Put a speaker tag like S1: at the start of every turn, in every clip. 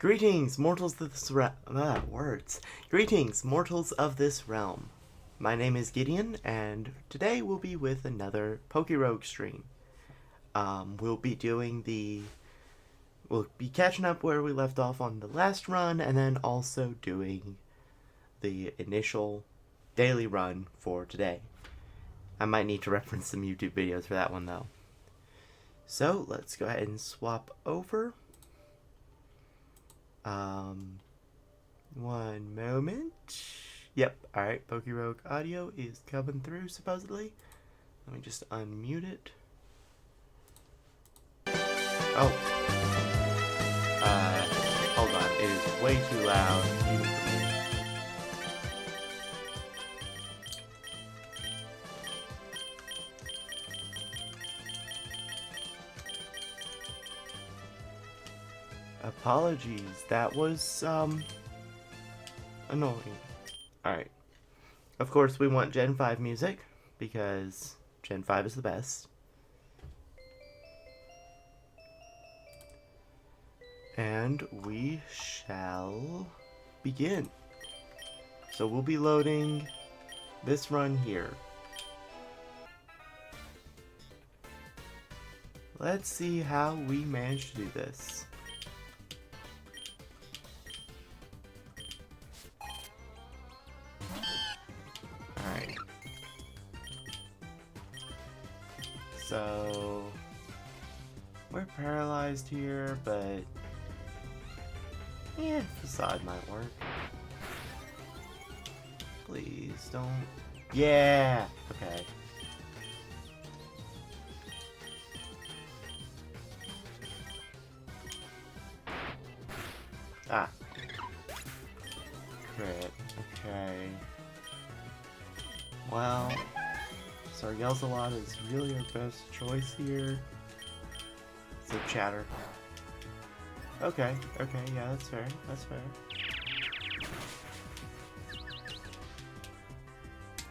S1: Greetings, mortals of this Greetings, mortals of this realm. My name is Gideon, and today we'll be with another PokeRogue stream. We'll be catching up where we left off on the last run, and then also doing the initial daily run for today. I might need to reference some YouTube videos for that one, though. So, let's go ahead and swap over. One moment. Yep, alright, PokeRogue audio is coming through, supposedly. Let me just unmute it. Oh. Hold on, it is way too loud, even for me. Apologies, that was, annoying. Alright. Of course, we want Gen 5 music, because Gen 5 is the best. And we shall begin. So we'll be loading this run here. Let's see how we manage to do this. Alright. So we're paralyzed here, but yeah, facade might work. Please don't. Yeah! Okay. Ah. Crit. Okay. Well, Sargelsalot is really our best choice here. So chatter. Okay, yeah, that's fair, that's fair.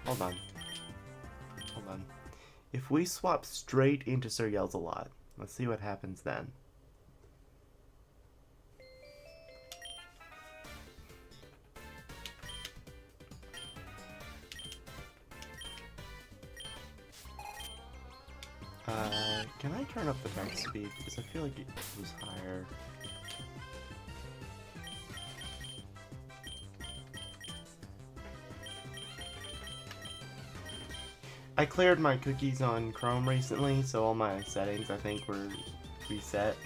S1: Hold on. If we swap straight into Sargelsalot, let's see what happens then. Can I turn up the back speed? Because I feel like it was higher. I cleared my cookies on Chrome recently, so all my settings I think were reset.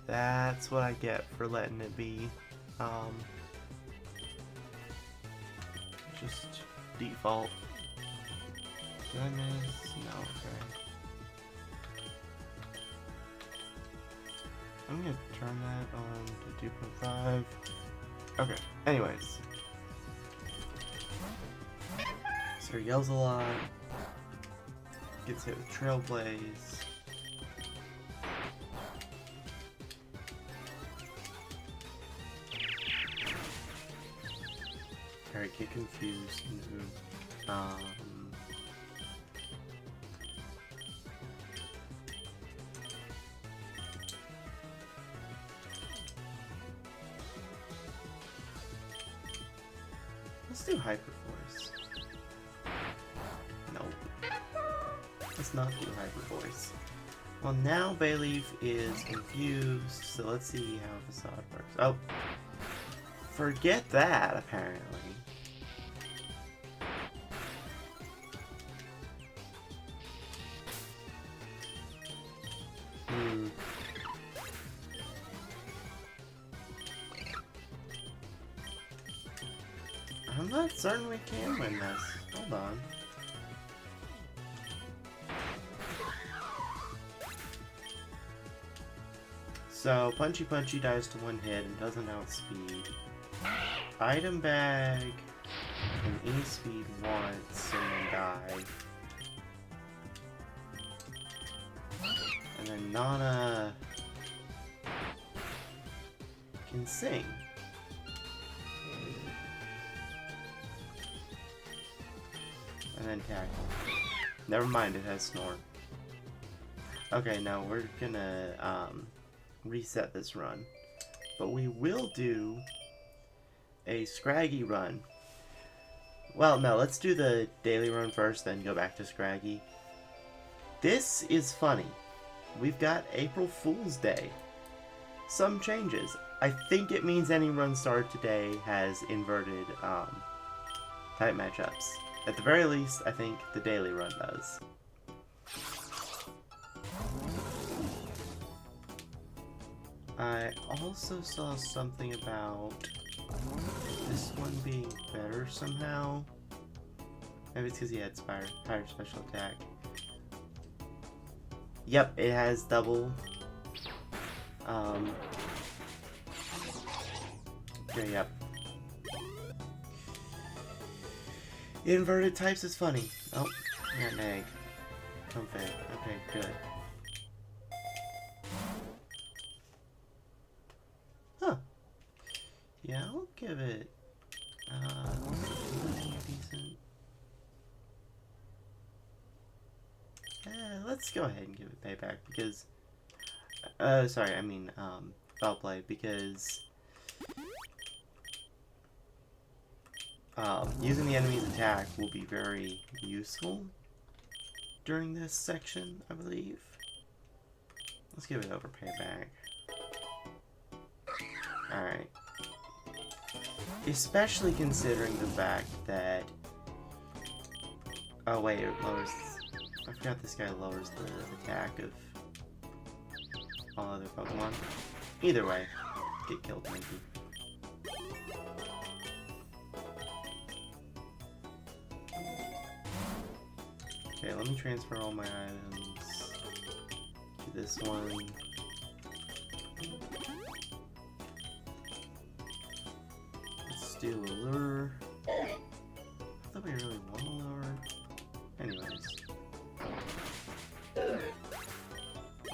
S1: That's what I get for letting it be. Just default. Goodness, no, okay. I'm gonna turn that on to 2.5. Okay, anyways. So he yells a lot. Gets hit with Trailblaze. Alright, get confused. Let's do Hyper Voice. Nope. Let's not do Hyper Voice. Well, now Bayleaf is confused, so let's see how Facade works. Oh! Forget that, apparently. I'm not certain we can win this. Hold on. So, Punchy Punchy dies to one hit and doesn't outspeed. Item Bag can E-speed once and then die. And then Nana can sing. And then tackle. Never mind, it has Snore. Okay, no, we're gonna reset this run. But we will do a Scraggy run. Well, no, let's do the daily run first, then go back to Scraggy. This is funny. We've got April Fool's Day. Some changes. I think it means any run started today has inverted type matchups. At the very least, I think the daily run does. I also saw something about this one being better somehow. Maybe it's because he had higher special attack. Yep, it has double. Okay, yep. Inverted types is funny. Oh, I got an egg. Okay, okay, good. Huh. Yeah, I'll give it, decent. Let's go ahead and give it payback because, sorry, I mean, foul play because, using the enemy's attack will be very useful during this section, I believe. Let's give it over payback. Alright. Especially considering the fact that... Oh wait, it lowers... I forgot this guy lowers the attack of all other Pokemon. Either way, get killed maybe. Okay, let me transfer all my items to this one. Let's do a lure. I thought we really want a lure. Anyways.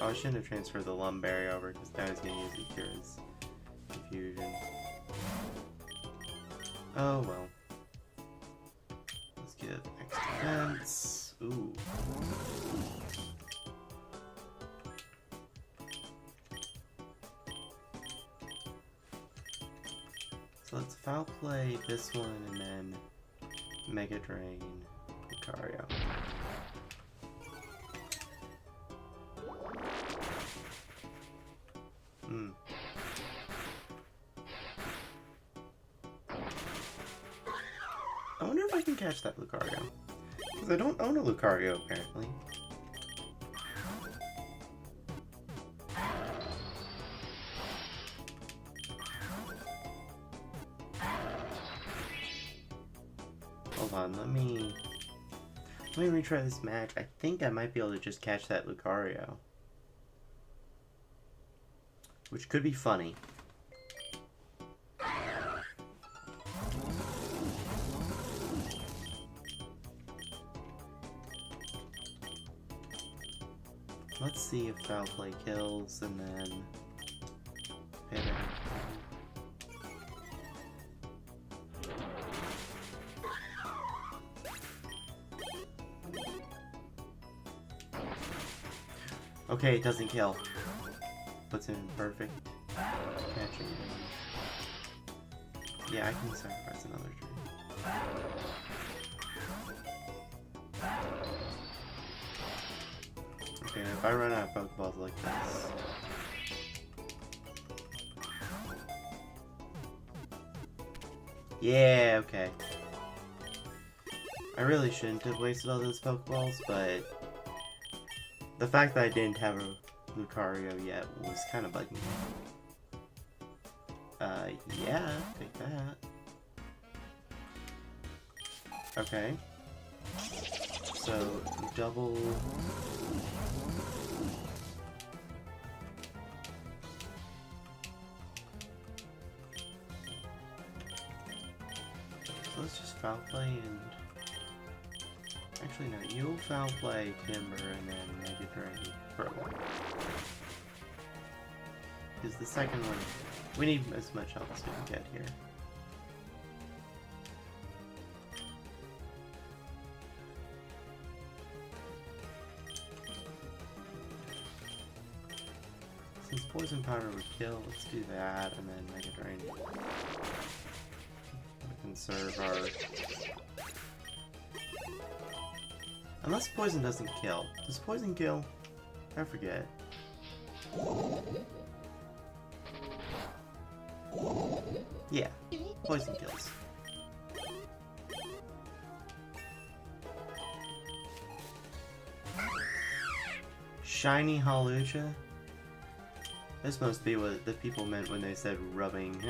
S1: Oh, I shouldn't have transferred the Lumberry over because now he's going to use it to cure his confusion. Oh well. Let's get extra defense. Ooh. So let's foul play this one and then Mega Drain Lucario. I wonder if I can catch that Lucario. Because I don't own a Lucario, apparently. Hold on, let me retry this match. I think I might be able to just catch that Lucario. Which could be funny. Let's see if foul play kills and then payback. Okay, it doesn't kill. Puts him in perfect catching range. Yeah, I can sacrifice another turn. Okay, if I run out of Pokeballs like this... Yeah, okay. I really shouldn't have wasted all those Pokeballs, but... the fact that I didn't have a Lucario yet was kind of bugging me. Yeah, take that. Okay. So, double... So let's just foul play and... Actually, no, you'll foul play Timber and then Mega Drain for a while. Because the second one, we need as much help as we can get here. poison powder would kill. Let's do that, and then Mega Drain. We can serve our... Unless poison doesn't kill. Does poison kill? I forget. Yeah, poison kills. Shiny Hawlucha? This must be what the people meant when they said rubbing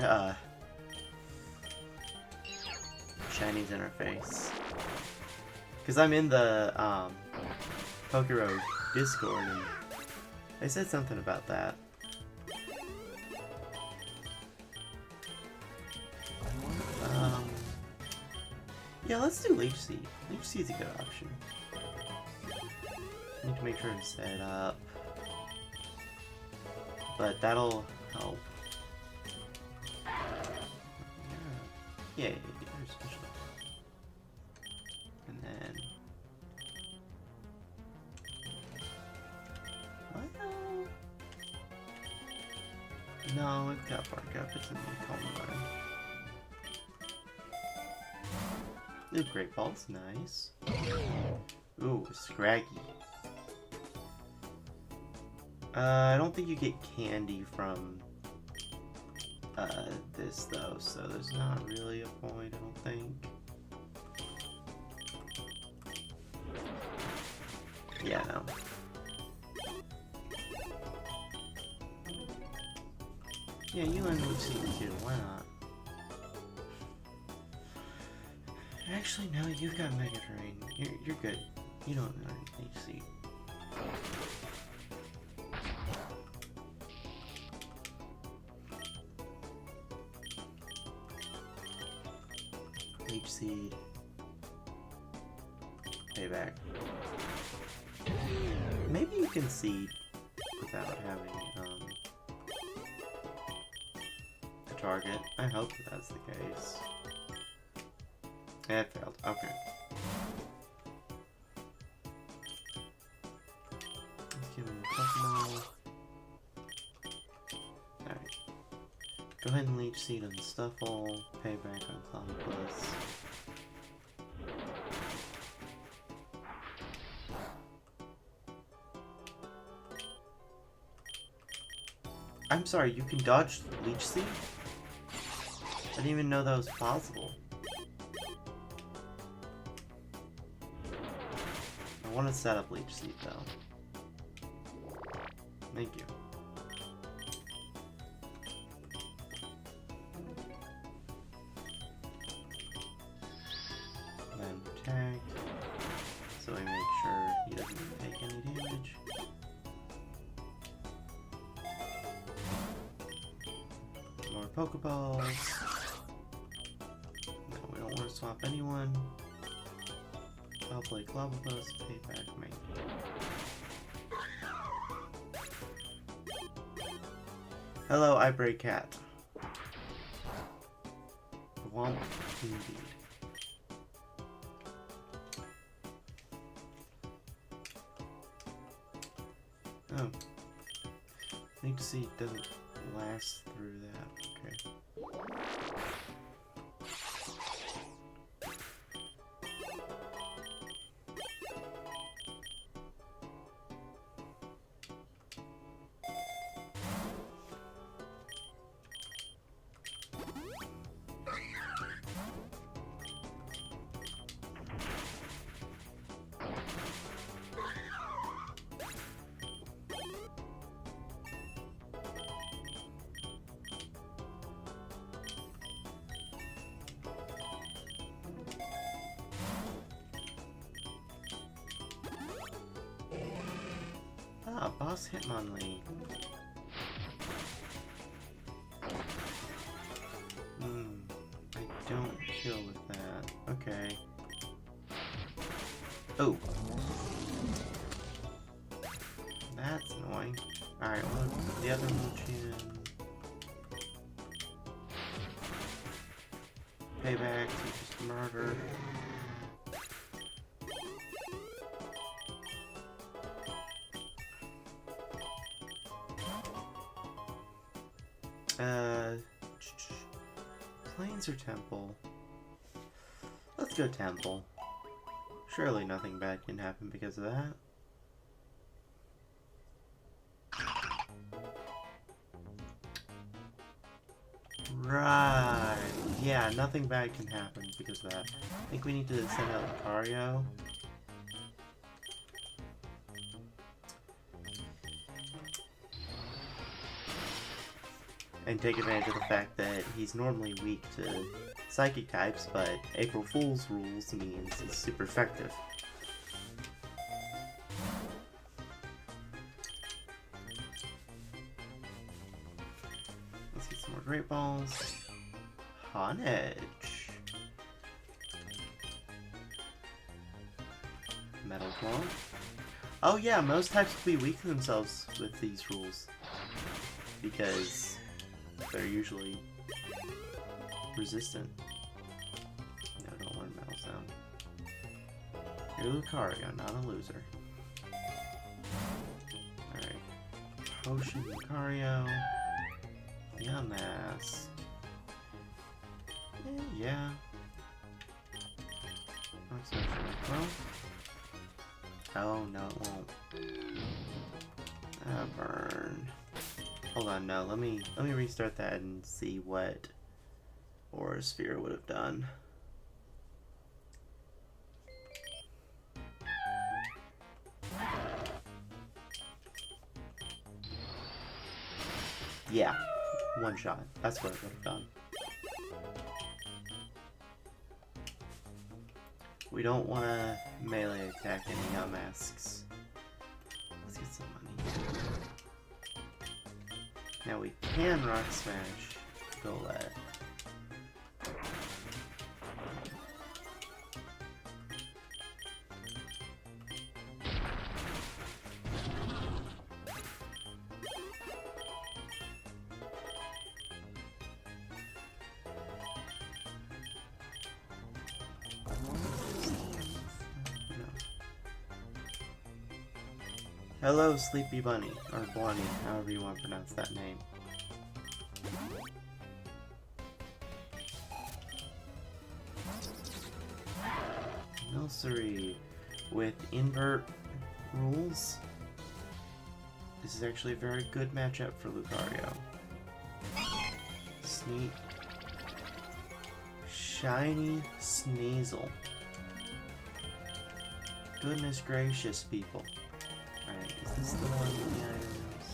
S1: Shiny's in her face. Because I'm in the PokeRogue Discord and they said something about that. Yeah, let's do Leech Seed. Leech Seed's a good option. Need to make sure to set it up. But that'll help. Yeah, you're special. And then... Well... No, it's got Bark Up. It's in the Common. Ooh, Great Ball's nice. Ooh, Scraggy. I don't think you get candy from this though, so there's not really a point, I don't think. Yeah, no. Yeah, you learn Leech Seed too, why not? Actually, no, you've got Mega Drain. You're good. You don't learn Leech Seed. Leech Seed. Payback. Maybe you can seed without having a target. I hope that's the case. It failed. Okay. Let's give him a Pokemon. Alright. Go ahead and Leech Seed on Stuffle. Payback on Cloudbus. I'm sorry, you can dodge Leech Seed? I didn't even know that was possible. I want to set up Leech Seed though. Thank you. Then protect, so we make sure he doesn't take any damage. More Pokeballs. No, we don't want to swap anyone. I'll play Clobbopus, payback me. Hello, I break cat. Womp indeed. Oh. Need to see it doesn't last through that. Okay. Ah, Boss Hitmonlee. I don't kill with that. Okay. Oh. That's annoying. Alright, well, the other Lucian. Payback to just murder. Plains or temple? Let's go temple. Surely nothing bad can happen because of that. Right. Yeah, nothing bad can happen because of that. I think we need to send out Lucario. And take advantage of the fact that he's normally weak to psychic types, but April Fool's rules means he's super effective. Let's get some more Great Balls. Honedge. Metal Claw. Oh yeah, most types will be weak to themselves with these rules, because they're usually resistant. No, don't learn Metal Sound. You're Lucario, not a loser. Alright. Potion Lucario. Yamask. Yeah. Well. Oh no, it won't. Burn. Hold on, no, let me restart that and see what Aura Sphere would have done. Yeah, one shot. That's what it would have done. We don't want to melee attack any Yamasks. Let's get some money. Now we can Rock Smash Golett. Hello, Sleepy Bunny, or Bonnie, however you want to pronounce that name. Milcery with invert rules. This is actually a very good matchup for Lucario. Sneak. Shiny Sneasel. Goodness gracious, people. Alright, is this the one with the items?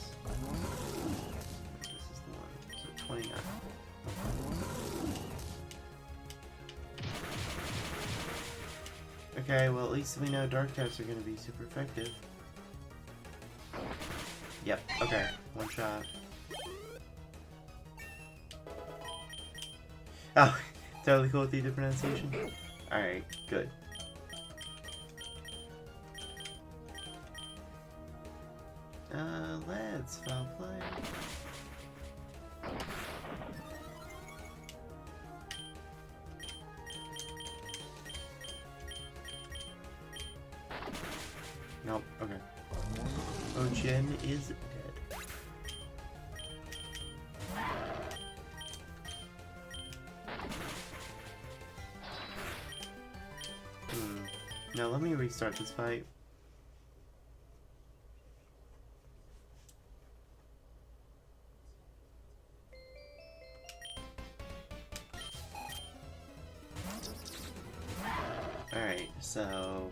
S1: This is the one. So 29. Okay, well at least we know dark types are going to be super effective. Yep, okay. One shot. Oh, totally cool with the pronunciation. Alright, good. Let's foul play. Nope, okay. Ochen is dead. Now let me restart this fight. Alright, so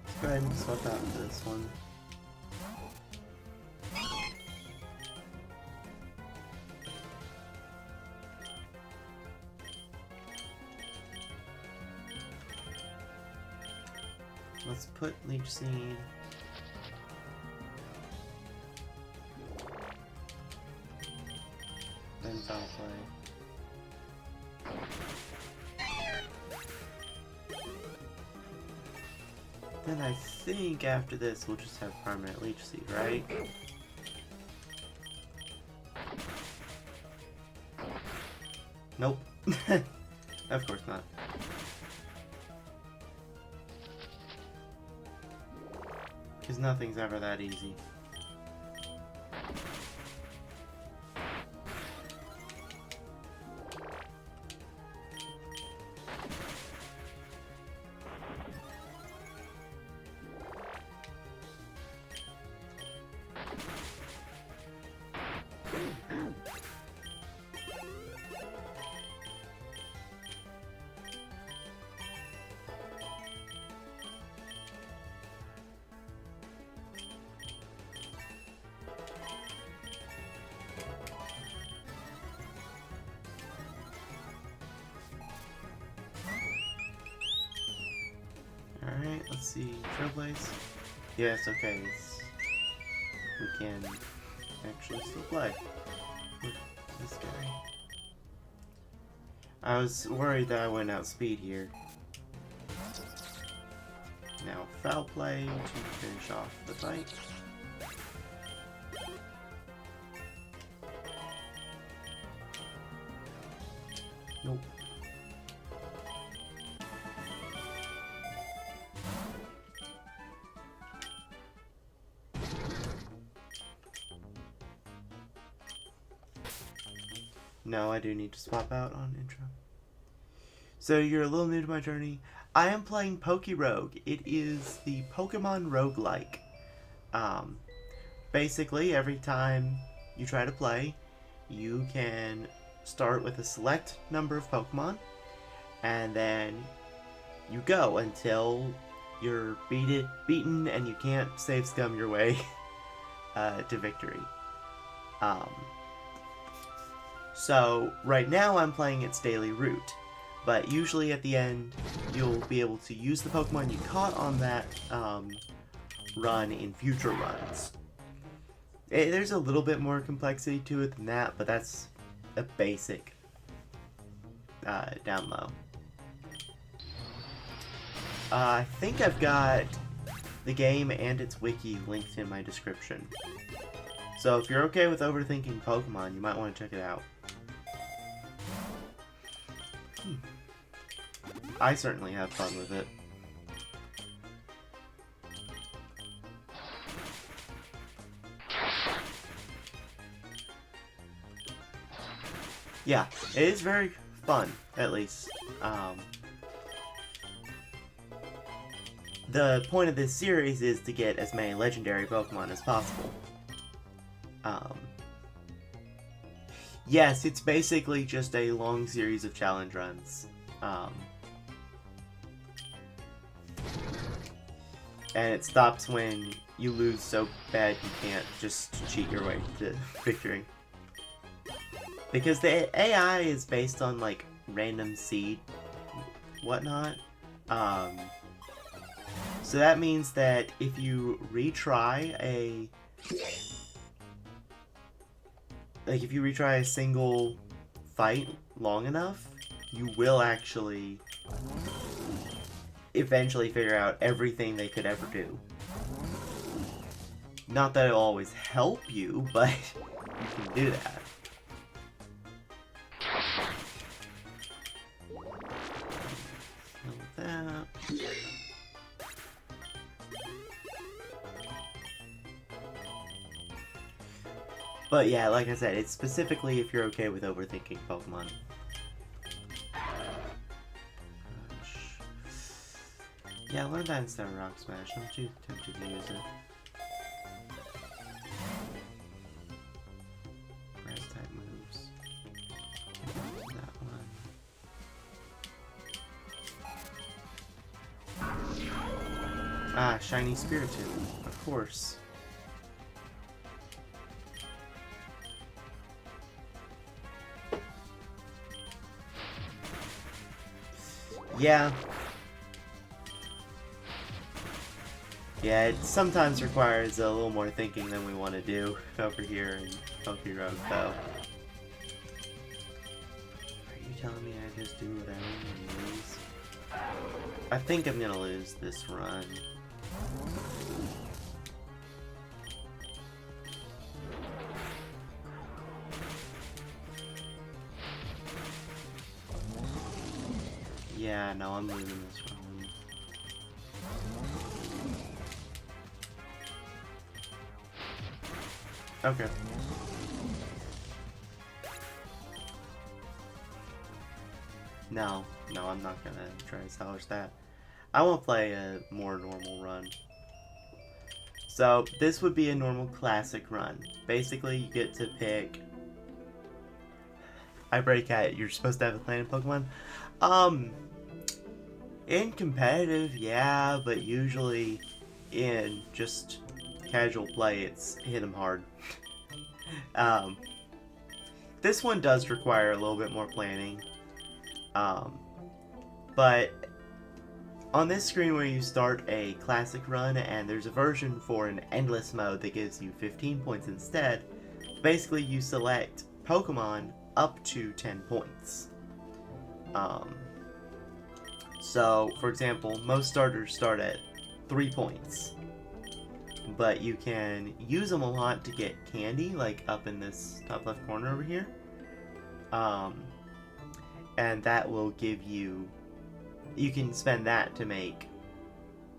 S1: let's go ahead and swap out into this one. Let's put Leech Seed. Then foul play. Then I think after this we'll just have permanent Leech Seed, right? Nope. Of course not. Because nothing's ever that easy. let's see, Trailblaze. Yes, okay, we can actually still play with this guy. I was worried that I went outspeed here. Now foul play to finish off the fight. Nope. No, I do need to swap out on intro. So you're a little new to my journey. I am playing PokeRogue. It is the Pokemon roguelike. Basically, every time you try to play, you can start with a select number of Pokemon, and then you go until you're beaten and you can't save scum your way to victory. So right now I'm playing its daily route, but usually at the end you'll be able to use the Pokemon you caught on that run in future runs. There's a little bit more complexity to it than that, but that's a basic down low. I think I've got the game and its wiki linked in my description. So if you're okay with overthinking Pokemon, you might want to check it out. I certainly have fun with it. Yeah, it is very fun, at least. The point of this series is to get as many legendary Pokemon as possible. Yes, it's basically just a long series of challenge runs. And it stops when you lose so bad you can't just cheat your way to victory. Because the AI is based on, like, random seed whatnot. So that means that if you retry a single fight long enough, you will actually eventually figure out everything they could ever do. Not that it'll always help you, but you can do that. But yeah, like I said, it's specifically if you're okay with overthinking Pokemon. Yeah, I learned that instead of Rock Smash. I'm too tempted to use it. Grass type moves. That one. Ah, Shiny Spiritomb, of course. Yeah. Yeah, it sometimes requires a little more thinking than we want to do over here in PokeRogue, though. Are you telling me I just do whatever and lose? I think I'm gonna lose this run. Yeah, no, I'm losing this one. Okay. No, I'm not gonna try to salvage that. I won't play a more normal run. So, this would be a normal classic run. Basically, you get to pick... I break at you're supposed to have a planet Pokemon. In competitive, yeah, but usually in just casual play, it's hit 'em hard. This one does require a little bit more planning, but on this screen where you start a classic run, and there's a version for an endless mode that gives you 15 points instead, basically you select Pokemon up to 10 points. So, for example, most starters start at 3 points. But you can use them a lot to get candy, like up in this top left corner over here. And that will give you... You can spend that to make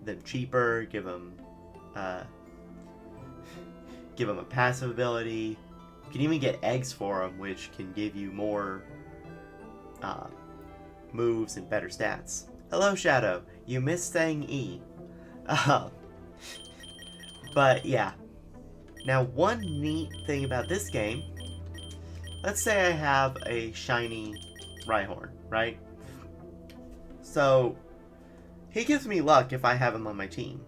S1: them cheaper, give them a passive ability. You can even get eggs for them, which can give you more moves and better stats. Hello, Shadow. You missed saying E. But yeah. Now, one neat thing about this game, let's say I have a shiny Rhyhorn, right? So, he gives me luck if I have him on my team.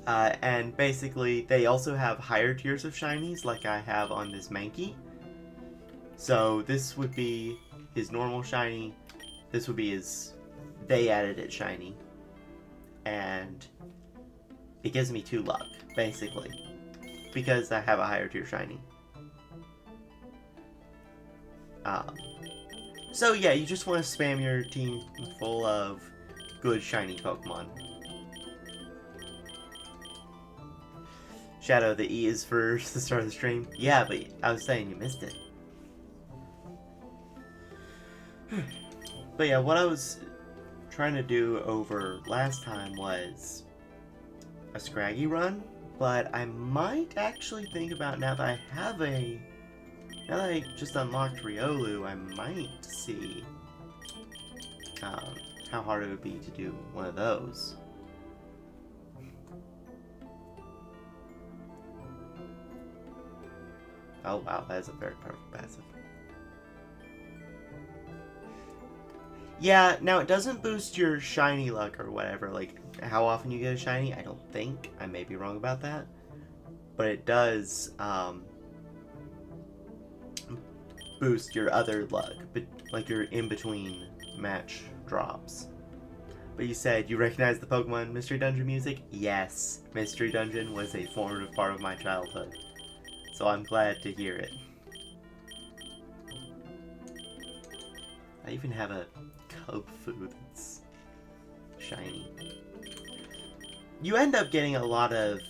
S1: And basically, they also have higher tiers of shinies, like I have on this Mankey. So, this would be his normal shiny. This would be his... They added it shiny. And it gives me 2 luck, basically. Because I have a higher tier shiny. So yeah, you just want to spam your team full of good shiny Pokemon. Shadow, the E is for the start of the stream. Yeah, but I was saying you missed it. But yeah, what I was trying to do over last time was a Scraggy run, but I might actually think about, now that I have a... Now that I just unlocked Riolu, I might see how hard it would be to do one of those. Oh wow, that is a very perfect passive. Yeah, now it doesn't boost your shiny luck or whatever, like how often you get a shiny, I don't think. I may be wrong about that. But it does boost your other luck, but like your in-between match drops. But you said you recognize the Pokemon Mystery Dungeon music? Yes, Mystery Dungeon was a formative part of my childhood. So I'm glad to hear it. I even have a Cubfu that's shiny. You end up getting a lot of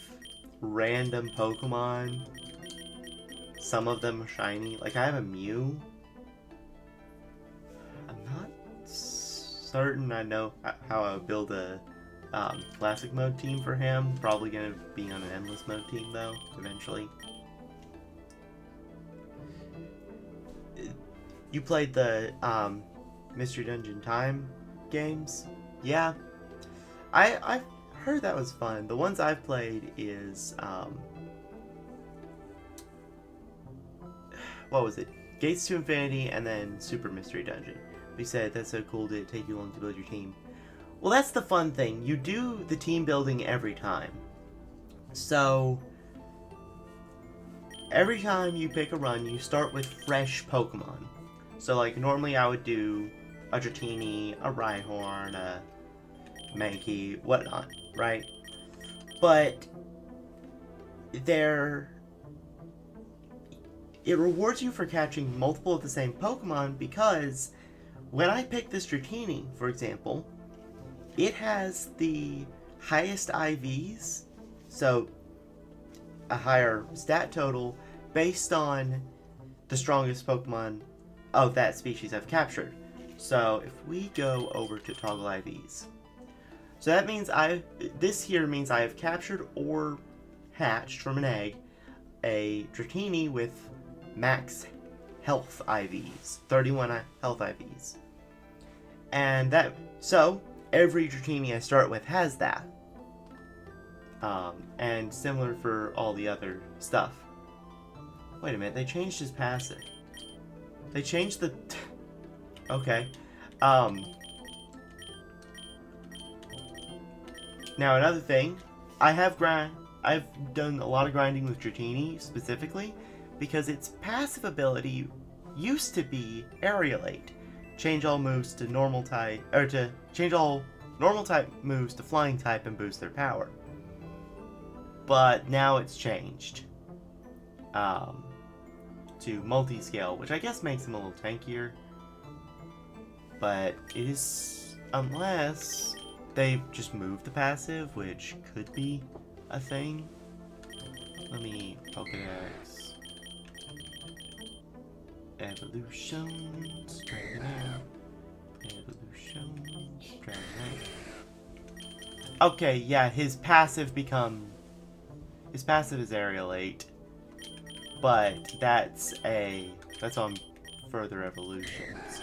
S1: random Pokemon. Some of them are shiny. Like, I have a Mew. I'm not certain I know how I would build a classic mode team for him. Probably going to be on an endless mode team, though, eventually. You played the Mystery Dungeon Time games? Yeah. I've heard that was fun. The ones I've played is... what was it? Gates to Infinity and then Super Mystery Dungeon. We said, that's so cool, did it take you long to build your team? Well, that's the fun thing. You do the team building every time. So, every time you pick a run, you start with fresh Pokemon. So, like, normally I would do a Dratini, a Rhyhorn, a Mankey, whatnot, right? But, it rewards you for catching multiple of the same Pokemon, because when I pick this Dratini, for example, it has the highest IVs, so a higher stat total, based on the strongest Pokemon of that species I've captured. So if we go over to toggle IVs, so that means this here means I have captured or hatched from an egg a Dratini with max health IVs, 31 health IVs. And so every Dratini I start with has that. And similar for all the other stuff. Wait a minute, they changed his passive. They changed the... Okay. Now another thing, I've done a lot of grinding with Dratini specifically, because its passive ability used to be Aerialate. change all moves to normal type, or to change all normal type moves to flying type and boost their power. But now it's changed to multi-scale, which I guess makes him a little tankier. But it is, unless they just moved the passive, which could be a thing. Let me PokeRogue. Evolutions, Dragonair. Evolutions, Dragonair. Okay, yeah, his passive is Aerial 8. But that's on further evolutions.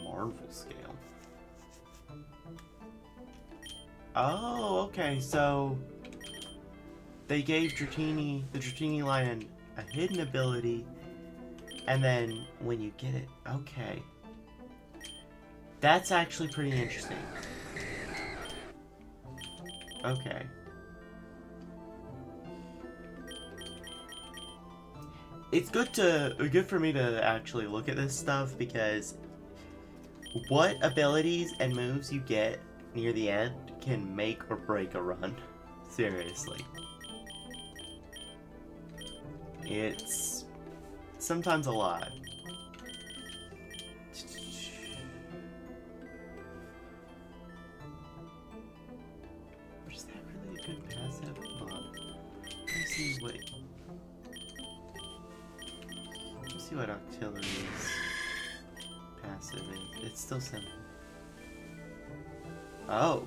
S1: Marvel scale. Oh, okay, so they gave the Dratini line a hidden ability, and then when you get it, okay. That's actually pretty interesting. Okay. It's good for me to actually look at this stuff, because what abilities and moves you get near the end can make or break a run. Seriously. It's sometimes a lot. Is that really a good passive? Hold on. Let me see what Octillery's passive is. It's still simple. Oh.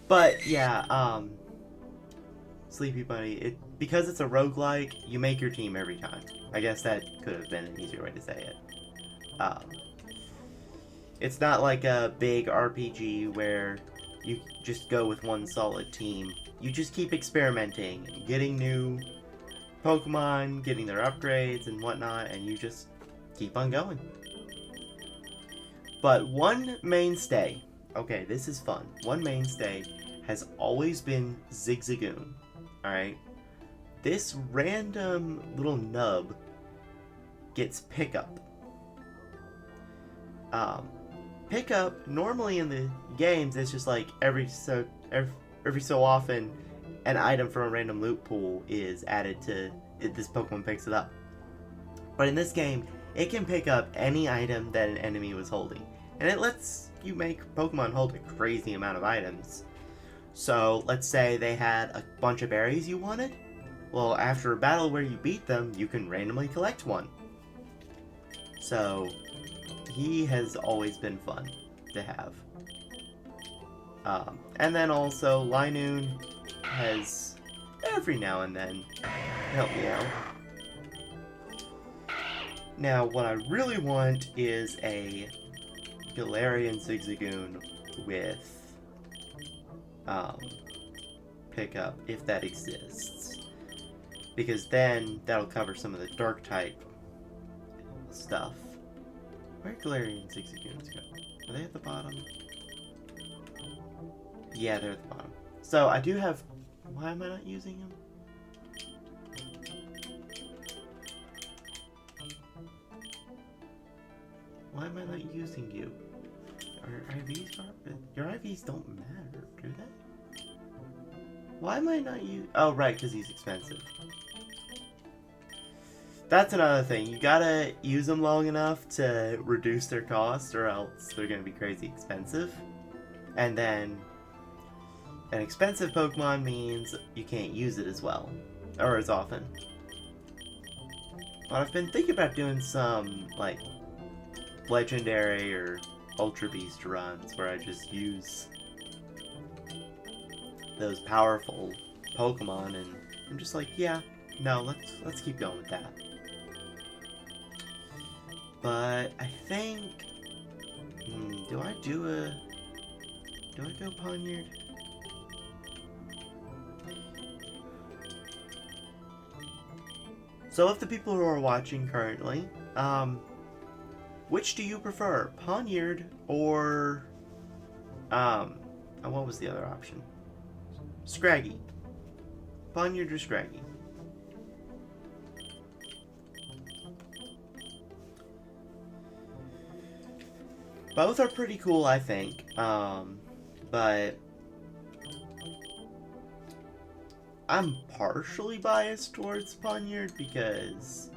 S1: But yeah, Sleepy Bunny, because it's a roguelike, you make your team every time. I guess that could have been an easier way to say it. It's not like a big RPG where you just go with one solid team. You just keep experimenting, getting new Pokemon, getting their upgrades and whatnot, and you just keep on going. But one mainstay, okay, this is fun. One mainstay has always been Zigzagoon, alright? This random little nub gets pickup. Pickup, normally in the games, it's just like every so often an item from a random loot pool is added to it, this Pokemon picks it up. But in this game, it can pick up any item that an enemy was holding. And it lets you make Pokemon hold a crazy amount of items. So, let's say they had a bunch of berries you wanted. Well, after a battle where you beat them, you can randomly collect one. So, he has always been fun to have. And then also, Linoon has every now and then helped me out. Now, what I really want is a Galarian Zigzagoon with pickup, if that exists. Because then that'll cover some of the dark type stuff. Where are Galarian Zigzagoons go? Are they at the bottom? Yeah, they're at the bottom. So I do have... Why am I not using them? Why am I not using you? Are IVs garbage? Your IVs don't matter, do they? Why am I not using... Oh, right, because he's expensive. That's another thing. You gotta use them long enough to reduce their cost, or else they're gonna be crazy expensive. And then an expensive Pokemon means you can't use it as well, or as often. But I've been thinking about doing some, like, Legendary or Ultra Beast runs where I just use those powerful Pokemon, and I'm just like, yeah, no, let's keep going with that. But I think, do I go Poniard? So of the people who are watching currently, which do you prefer, Poniard or, what was the other option? Scraggy. Poniard or Scraggy? Both are pretty cool, I think. But I'm partially biased towards Poniard because,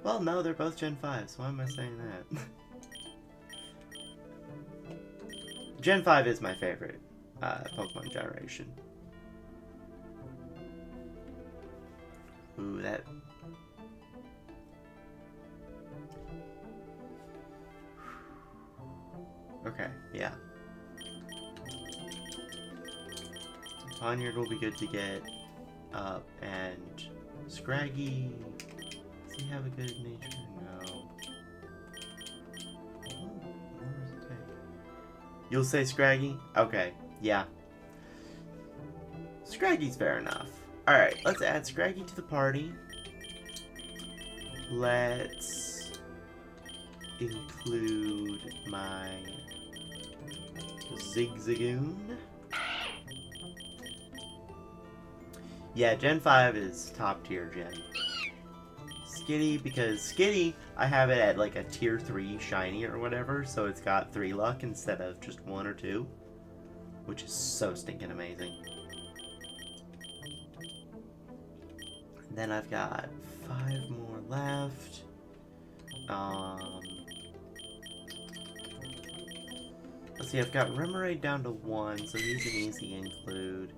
S1: well, no, they're both Gen 5, so why am I saying that? Gen 5 is my favorite Pokemon generation. Ooh, that... Okay, yeah. Poniard will be good to get up, and Scraggy... Does he have a good nature? No. You'll say Scraggy? Okay, yeah. Scraggy's fair enough. Alright, let's add Scraggy to the party. Let's include my Zigzagoon. Yeah, Gen 5 is top tier gen. Skitty, because Skitty, I have it at like a tier 3 shiny or whatever, so it's got 3 luck instead of just 1 or 2, which is so stinking amazing. And then I've got 5 more left. Let's see, I've got Remoraid down to 1, so he's an easy include.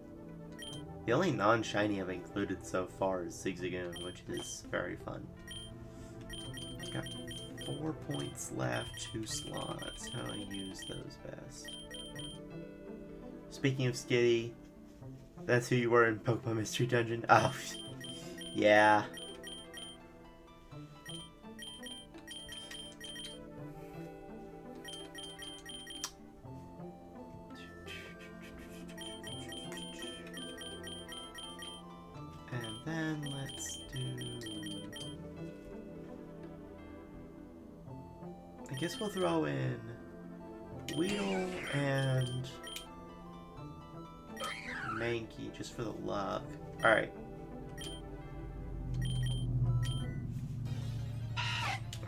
S1: The only non-shiny I've included so far is Zigzagoon, which is very fun. I've got 4 points left, 2 slots. How do I use those best? Speaking of Skitty, that's who you were in Pokemon Mystery Dungeon? Oh, yeah. And then let's do... I guess we'll throw in Weedle and Mankey just for the luck. Alright.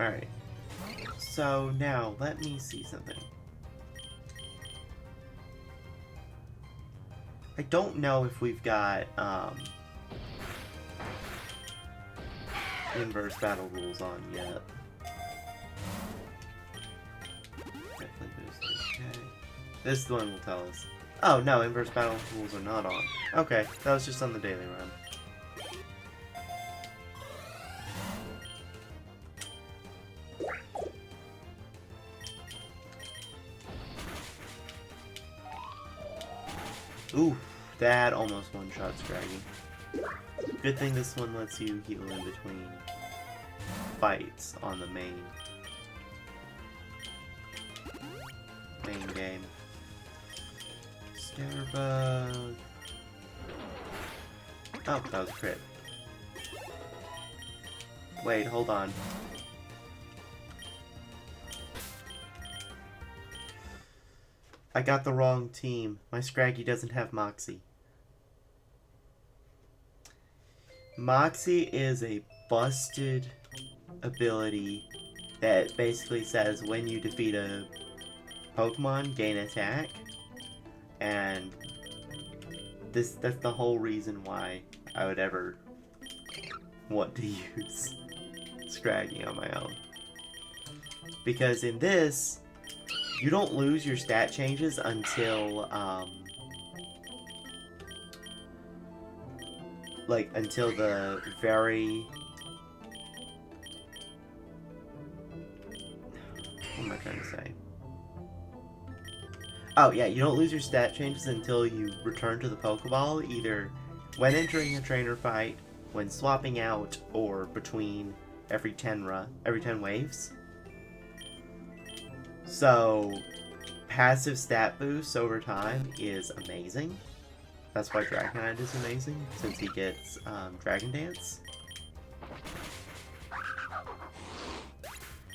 S1: Alright. So now let me see something. I don't know if we've got inverse battle rules on yet. Definitely boosted. Okay. This one will tell us. Oh no, inverse battle rules are not on. Okay, that was just on the daily run. Ooh, that almost one-shot Scraggy. Good thing this one lets you heal in between fights on the main game. Scatterbug. Oh, that was a crit. Wait, hold on. I got the wrong team. My Scraggy doesn't have Moxie. Moxie is a busted ability that basically says when you defeat a Pokemon, gain attack. And that's the whole reason why I would ever want to use Scraggy on my own. Because in this, you don't lose your stat changes until, until the very... What am I trying to say? Oh, yeah, you don't lose your stat changes until you return to the Pokeball, either when entering a trainer fight, when swapping out, or between every 10 waves. So, passive stat boost over time is amazing. That's why Dragonite is amazing, since he gets Dragon Dance.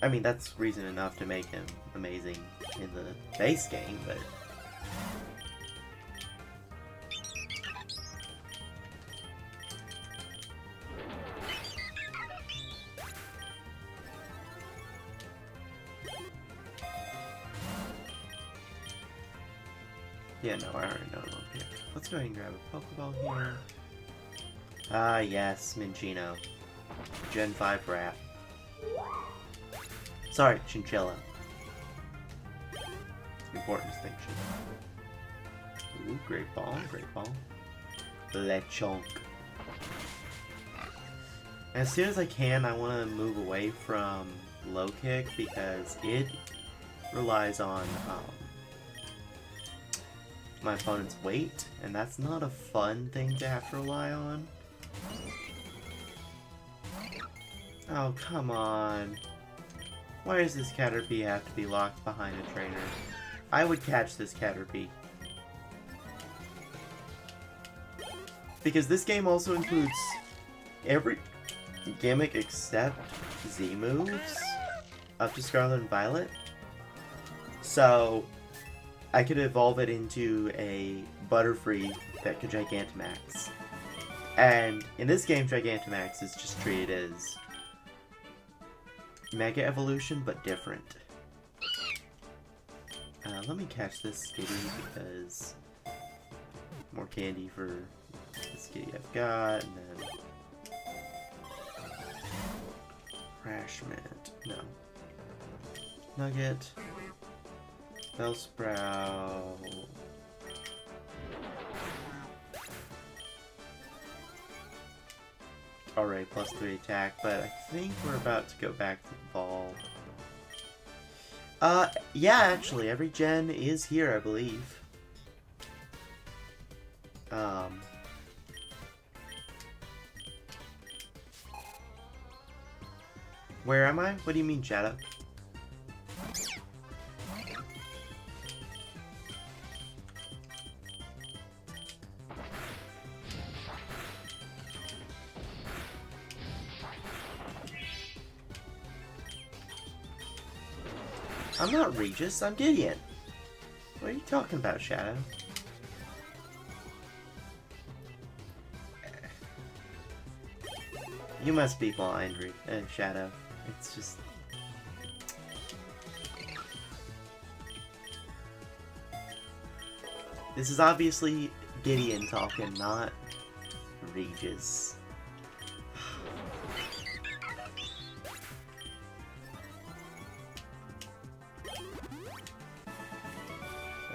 S1: I mean, that's reason enough to make him amazing in the base game, but... Yeah, no, I already know one here. Let's go ahead and grab a Pokeball here. Ah, yes, Minchino. Gen 5 rat. Sorry, Chinchilla. Important distinction. Ooh, great ball, great ball. Lechonk. As soon as I can, I want to move away from low kick because it relies on my opponent's weight, and that's not a fun thing to have to rely on. Oh, come on. Why does this Caterpie have to be locked behind a trainer? I would catch this Caterpie. Because this game also includes every gimmick except Z moves up to Scarlet and Violet. So I could evolve it into a Butterfree that could Gigantamax. And in this game, Gigantamax is just treated as Mega Evolution, but different. Let me catch this Skitty because more candy for the Skitty I've got, and then Crashment. No. Nugget. Bellsprout. Alright, +3 attack, but I think we're about to go back to the ball. Yeah, actually, every gen is here, I believe. Where am I? What do you mean, Shadow? I'm not Regis, I'm Gideon. What are you talking about, Shadow? You must be blind, Shadow. It's just... This is obviously Gideon talking, not Regis.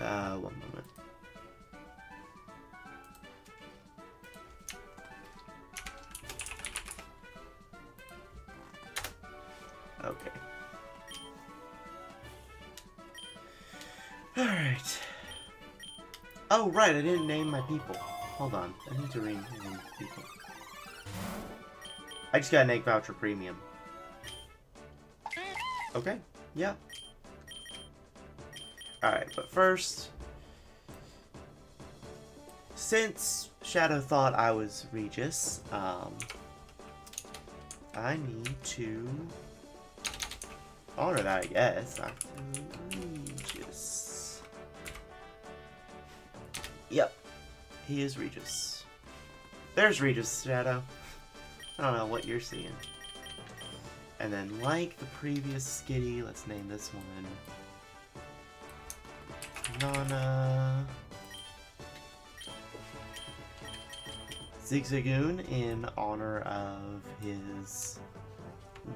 S1: 1 moment. Okay. Alright. Oh, right, I didn't name my people. Hold on, I need to rename people. I just got an egg voucher premium. Okay, yeah. Alright, but first, since Shadow thought I was Regis, I need to honor that, I guess. Regis. Yep, he is Regis. There's Regis, Shadow. I don't know what you're seeing. And then, like the previous Skitty, let's name this one Nana. Zigzagoon, in honor of his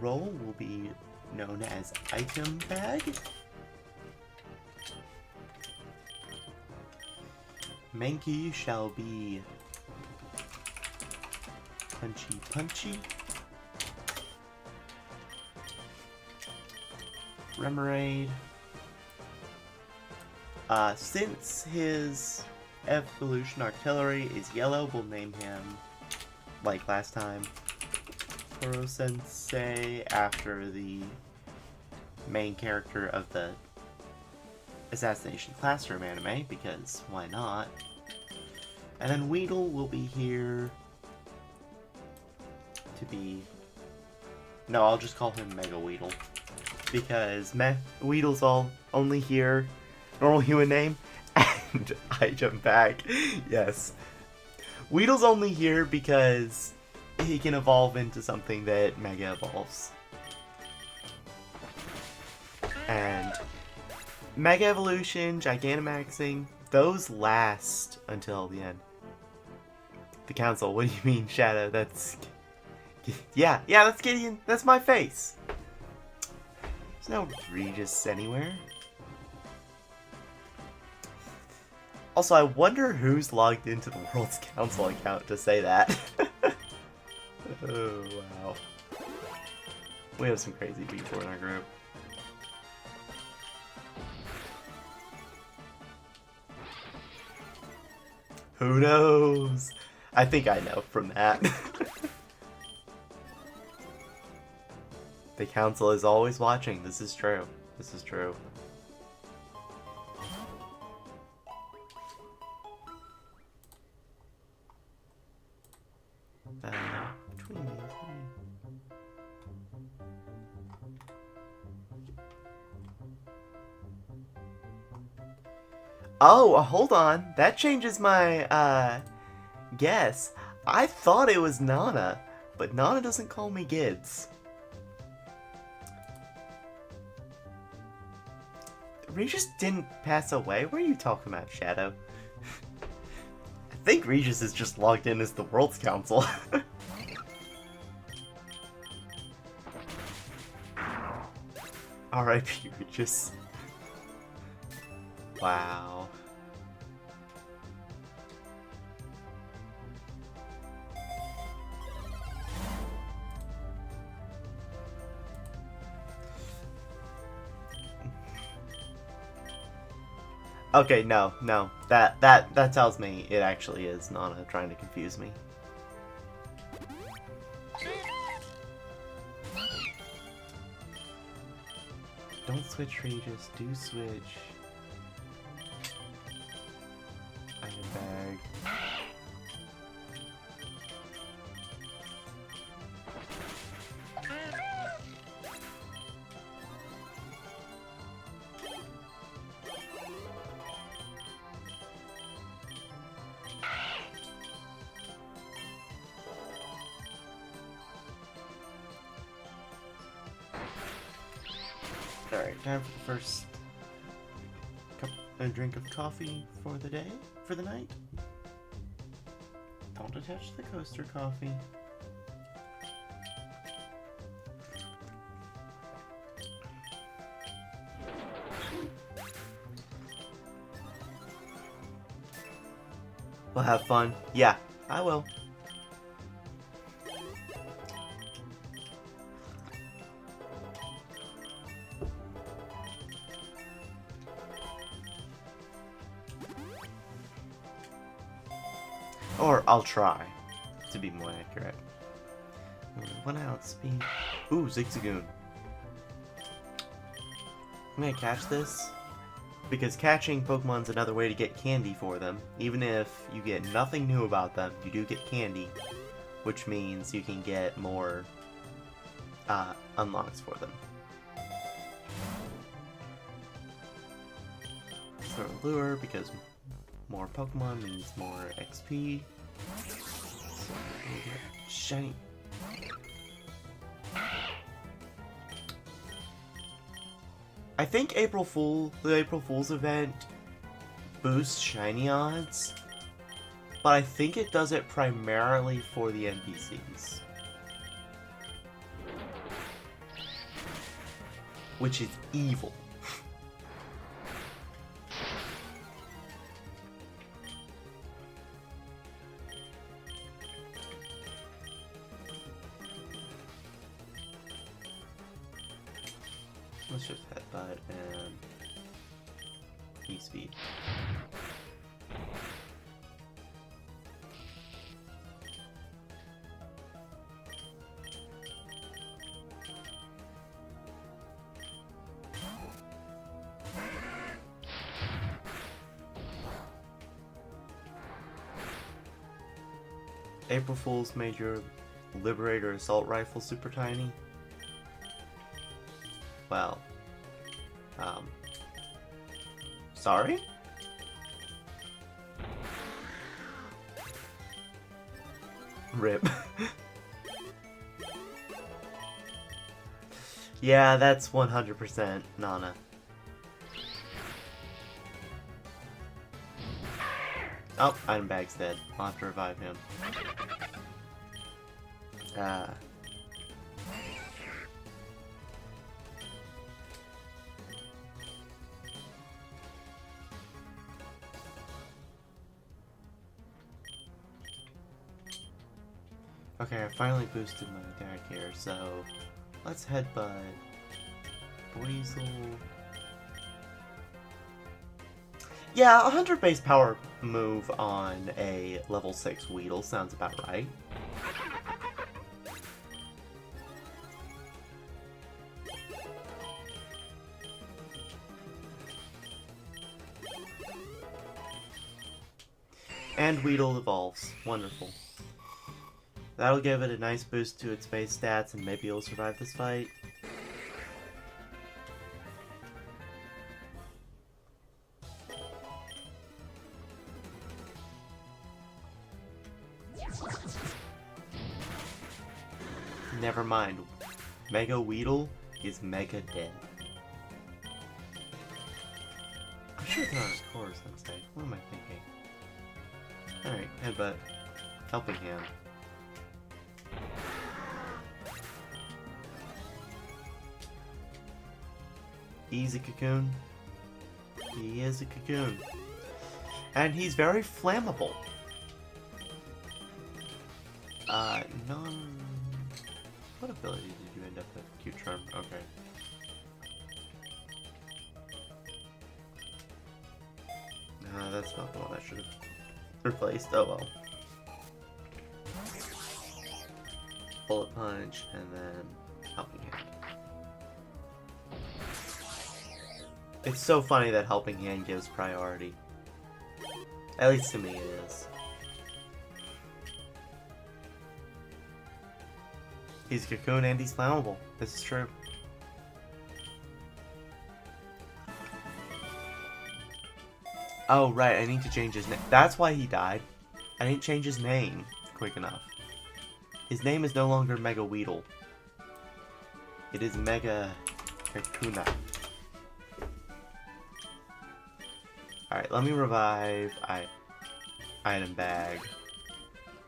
S1: role, will be known as Item Bag. Mankey shall be Punchy Punchy. Remoraid. Since his evolution artillery is yellow, we'll name him, like last time, Toro Sensei, after the main character of the Assassination Classroom anime, because why not? And then Weedle will be here to be... No, I'll just call him Mega Weedle, because Weedle's only here, normal human name, and I jump back. Yes. Weedle's only here because he can evolve into something that Mega evolves. And Mega Evolution, Gigantamaxing, Those last until the end. The council, what do you mean, Shadow? That's... Yeah, that's Gideon. That's my face. There's no Regis anywhere. Also, I wonder who's logged into the World's Council account to say that. Oh, wow. We have some crazy people in our group. Who knows? I think I know from that. The council is always watching. This is true. This is true. Oh, hold on. That changes my, guess. I thought it was Nana, but Nana doesn't call me Gids. Regis didn't pass away? What are you talking about, Shadow? I think Regis is just logged in as the World's Council. R.I.P. Regis. Wow. Okay, no. That tells me it actually is Nana trying to confuse me. Don't switch, Regis. Do switch. Item bag. Alright, time for the first drink of coffee for the day, for the night. Don't attach the coaster coffee. We'll have fun. Yeah, I will. Or I'll try, to be more accurate. 1 ounce speed. Ooh, Zigzagoon. I'm gonna catch this, because catching Pokemon's another way to get candy for them. Even if you get nothing new about them, you do get candy, which means you can get more unlocks for them. So lure, because more Pokemon means more XP. Shiny. I think the April Fool's event boosts shiny odds, but I think it does it primarily for the NPCs. Which is evil. Let's just headbutt and E-speed. April Fool's made your Liberator assault rifle super tiny. Well, sorry? RIP. Yeah, that's 100% Nana. Oh, item bag's dead. I'll have to revive him. Okay, I finally boosted my attack here, so let's headbutt Weasel. Yeah, 100 base power move on a level 6 Weedle sounds about right. And Weedle evolves. Wonderful. That'll give it a nice boost to its base stats, and maybe it'll survive this fight. Never mind. Mega Weedle is mega dead. I'm sure they're on a course, let's say. What am I thinking? Alright, headbutt. Helping Hand. He's a cocoon. He is a cocoon. And he's very flammable. What ability did you end up with? Cute Charm. Okay. That's not the one I should have replaced. Oh well. Bullet Punch, and then Helping Hand. It's so funny that Helping Hand gives priority. At least to me it is. He's a cocoon and he's flammable. This is true. Oh, right, I need to change his name. That's why he died. I didn't change his name quick enough. His name is no longer Mega Weedle. It is Mega Kakuna. Alright, let me revive item bag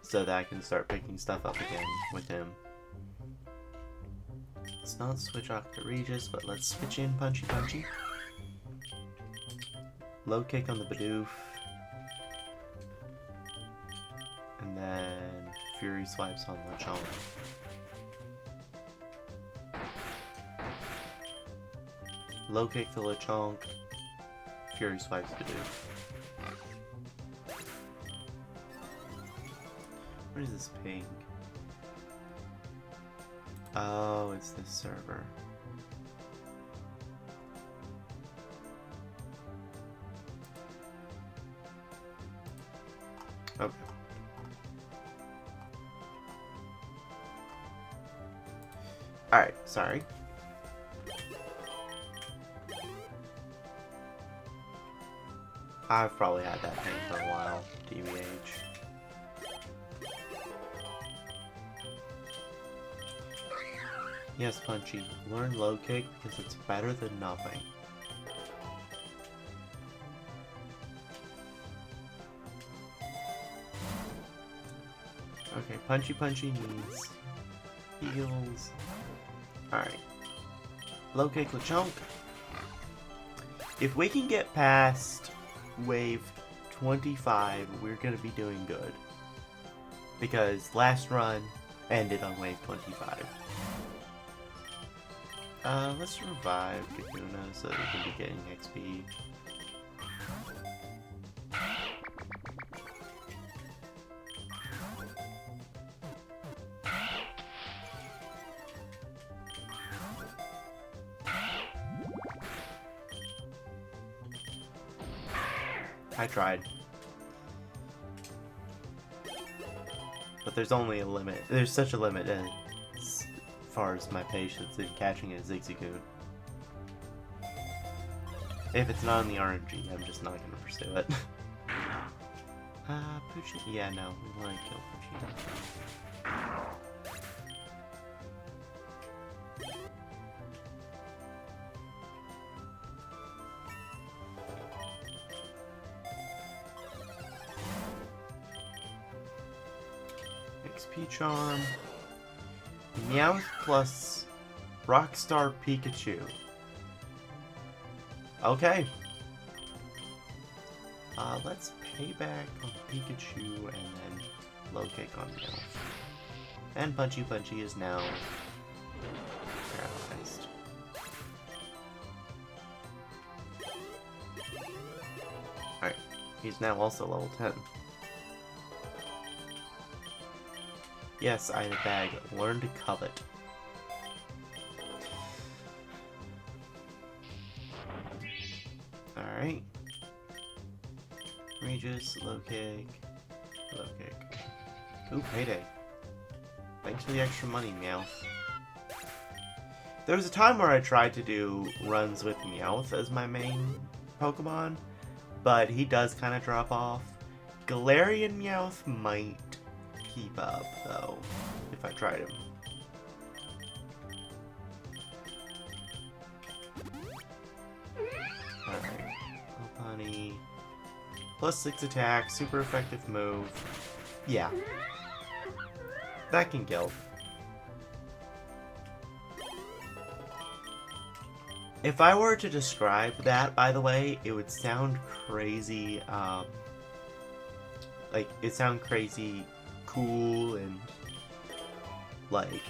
S1: so that I can start picking stuff up again with him. Let's not switch off to Regis, but let's switch in Punchy Punchy. Low kick on the Bidoof. And then Fury swipes on Lechonk. Low kick to Lechonk. Fury swipes Bidoof. What is this ping? Oh, it's this server. Okay. Alright, sorry. I've probably had that thing for a while, TBH. Yes, Punchy. Learn low kick because it's better than nothing. Okay, Punchy Punchy needs heals. Alright. Low kick Lechonk. If we can get past wave 25, we're gonna be doing good. Because last run ended on wave 25. Let's revive Kakuna so that we can be getting XP. I tried. But there's only a limit. There's such a limit as far as my patience in catching a Zigzagoon. If it's not in the RNG, I'm just not going to pursue it. Pucci? Yeah, no, we want to kill Pucci. XP charm. Meowth plus Rockstar Pikachu. Okay. Let's pay back on Pikachu and then low kick on Meowth. And Punchy Punchy is now paralyzed. Alright, he's now also level 10. Yes, I had a bag. Learn to covet. Alright. Regis, low kick. Low kick. Ooh, payday. Thanks for the extra money, Meowth. There was a time where I tried to do runs with Meowth as my main Pokemon, but he does kind of drop off. Galarian Meowth might keep up, though, if I tried him. Alright. Lopunny. Plus 6 attack, super effective move. Yeah. That can kill. If I were to describe that, by the way, it would sound crazy, like, it sound crazy cool and, like,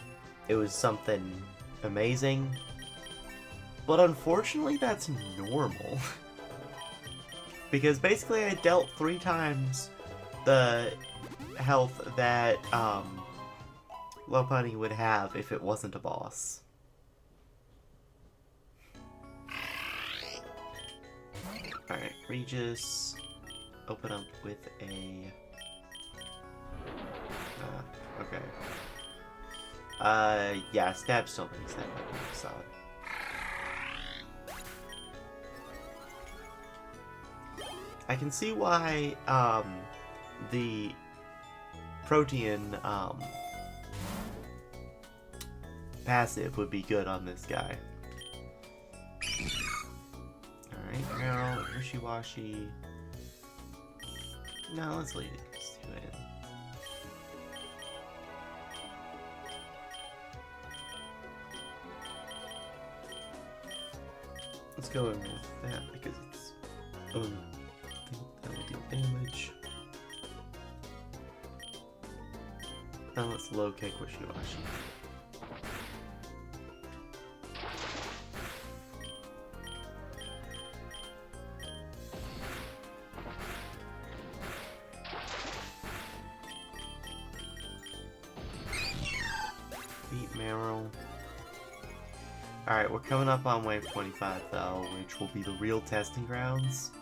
S1: it was something amazing. But unfortunately, that's normal. Because basically I dealt 3 times the health that, Lopunny would have if it wasn't a boss. Alright, Regis. Open up with a... okay. Yeah, Stab still makes that solid. I can see why, the Protean, passive would be good on this guy. Alright, Meryl, Wishy-Washy. No, let's leave it. Let's do it. Let's go in with that because it's... that will deal damage. Now let's low kick Wishy-Washy. Beat Meryl. Alright, we're coming up on wave 25 though, which will be the real testing grounds.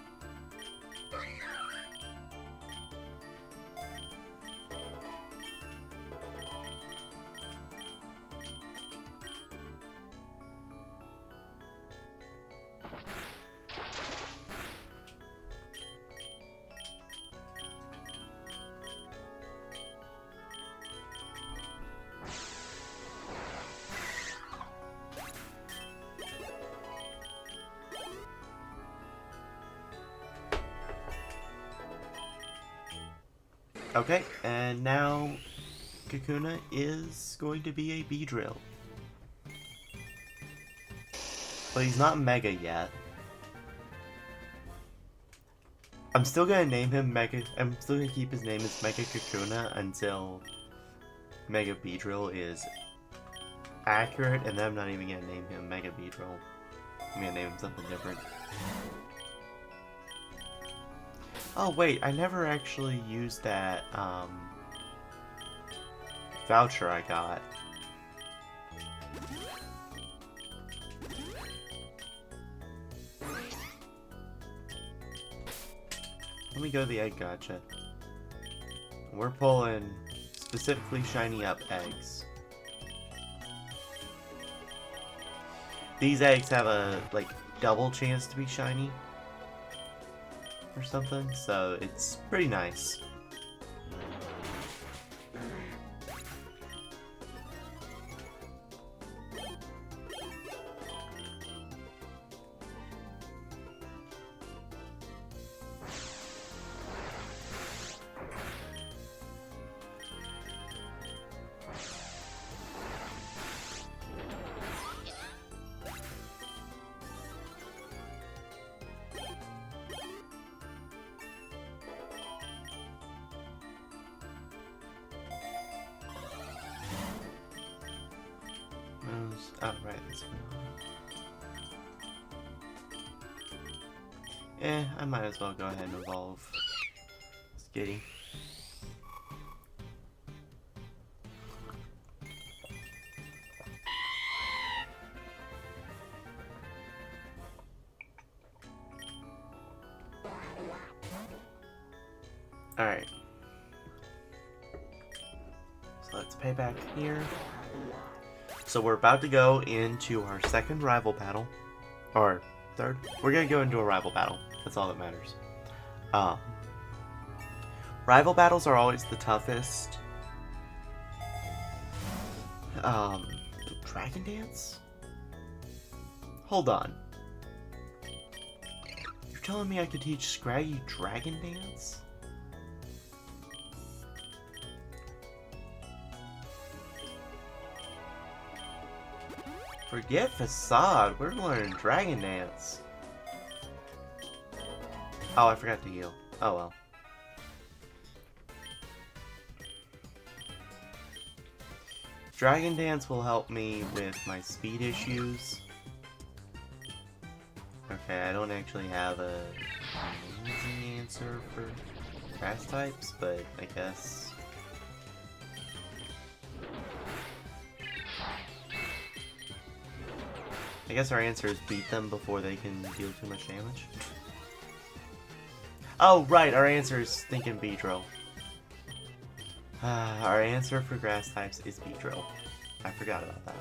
S1: Okay, and now Kakuna is going to be a Beedrill. But he's not Mega yet. I'm still gonna name him Mega. I'm still gonna keep his name as Mega Kakuna until Mega Beedrill is accurate, and then I'm not even gonna name him Mega Beedrill. I'm gonna name him something different. Oh wait, I never actually used that, voucher I got. Let me go to the egg gacha. We're pulling specifically shiny up eggs. These eggs have a, like, double chance to be shiny. Or something, so it's pretty nice. Oh, right, that's fine. I might as well go ahead and evolve Skitty. Alright. So let's pay back here. So we're about to go into our second rival battle. Or third? We're gonna go into a rival battle. That's all that matters. Rival battles are always the toughest. Dragon Dance? Hold on. You're telling me I could teach Scraggy Dragon Dance? Forget Facade, we're learning Dragon Dance. Oh, I forgot to heal. Oh well. Dragon Dance will help me with my speed issues. Okay, I don't actually have a amazing answer for grass types, but I guess... our answer is beat them before they can deal too much damage. Oh, right, our answer is thinking Beedrill. Our answer for grass types is Beedrill. I forgot about that.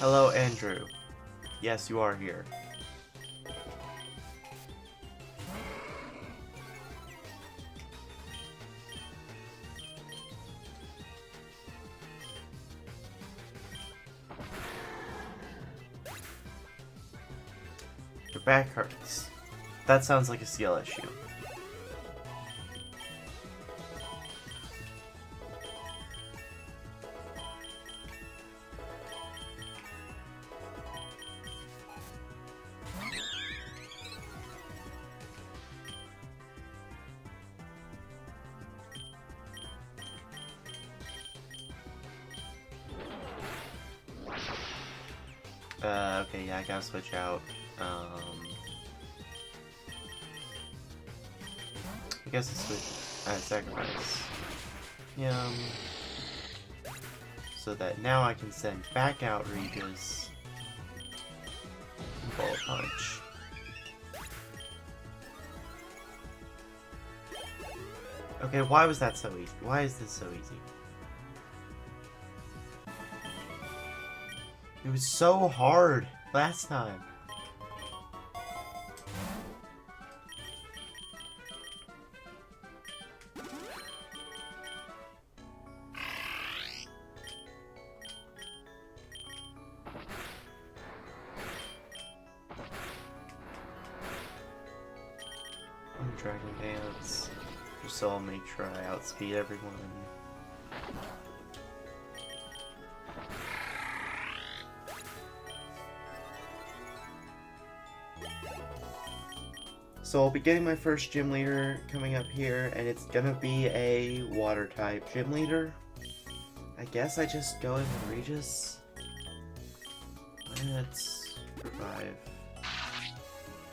S1: Hello, Andrew. Yes, you are here. Your back hurts. That sounds like a CL issue. Okay, yeah, I gotta switch out. I guess it's switch. Sacrifice him. So that now I can send back out Regis. Bullet Punch. Okay, why was that so easy? Why is this so easy? It was so hard last time. I'm Dragon Dance, just so I'll make sure I outspeed everyone. So I'll be getting my first gym leader coming up here, and it's gonna be a water type gym leader. I guess I just go in with Regis. Let's revive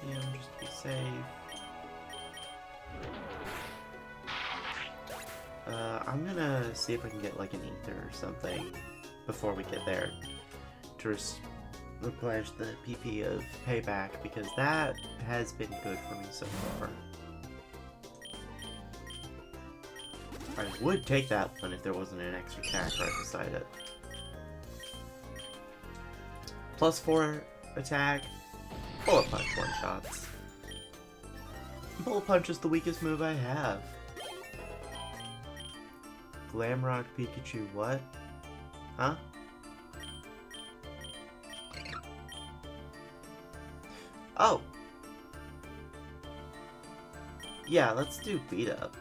S1: him just to be safe. I'm gonna see if I can get like an ether or something before we get there to replenish the PP of Payback, because that has been good for me so far. I would take that one if there wasn't an extra attack right beside it. +4 attack, Bullet Punch one-shots. Bullet Punch is the weakest move I have. Glamrock Pikachu, what? Huh? Oh! Yeah, let's do beat up.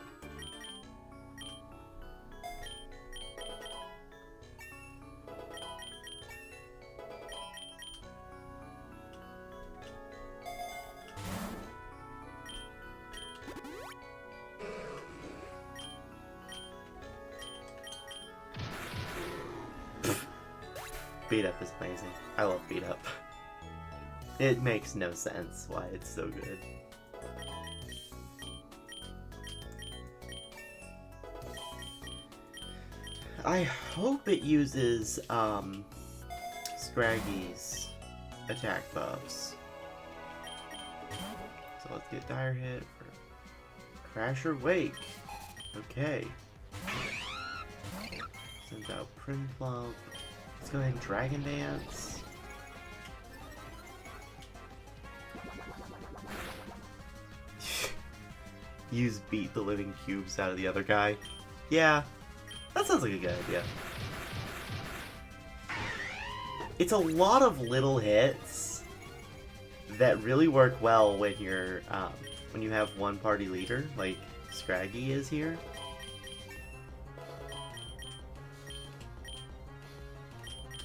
S1: Beat Up is amazing. I love Beat Up. It makes no sense why it's so good. I hope it uses, Scraggy's attack buffs. So let's get Dire Hit for Crasher Wake. Okay. Send out Prim Plump. Let's go ahead and Dragon Dance. Use Beat the Living Cubes out of the other guy. Yeah, that sounds like a good idea. It's a lot of little hits that really work well when you're when you have one party leader, like Scraggy is here.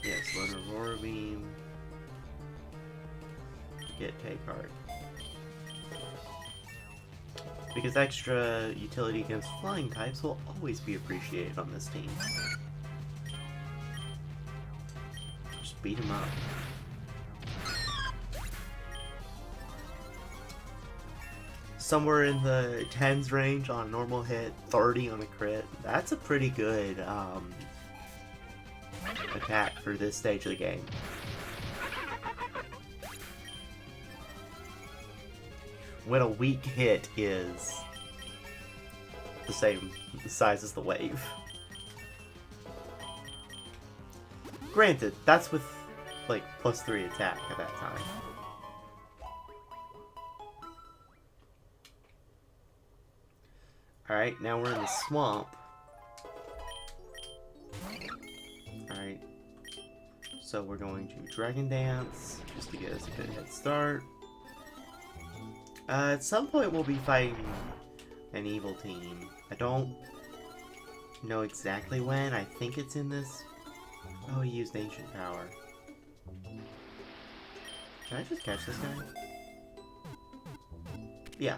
S1: Yes, Lone Aurora Beam. Get Take Heart. Because extra utility against flying types will always be appreciated on this team. Just beat him up. Somewhere in the 10s range on a normal hit, 30 on a crit. That's a pretty good attack for this stage of the game. When a weak hit is the same size as the wave. Granted, that's with like +3 attack at that time. Alright, now we're in the swamp. Alright. So we're going to Dragon Dance, just to get us a good head start. At some point we'll be fighting an evil team. I don't know exactly when. I think it's in this... Oh, he used Ancient Power. Can I just catch this guy? Yeah.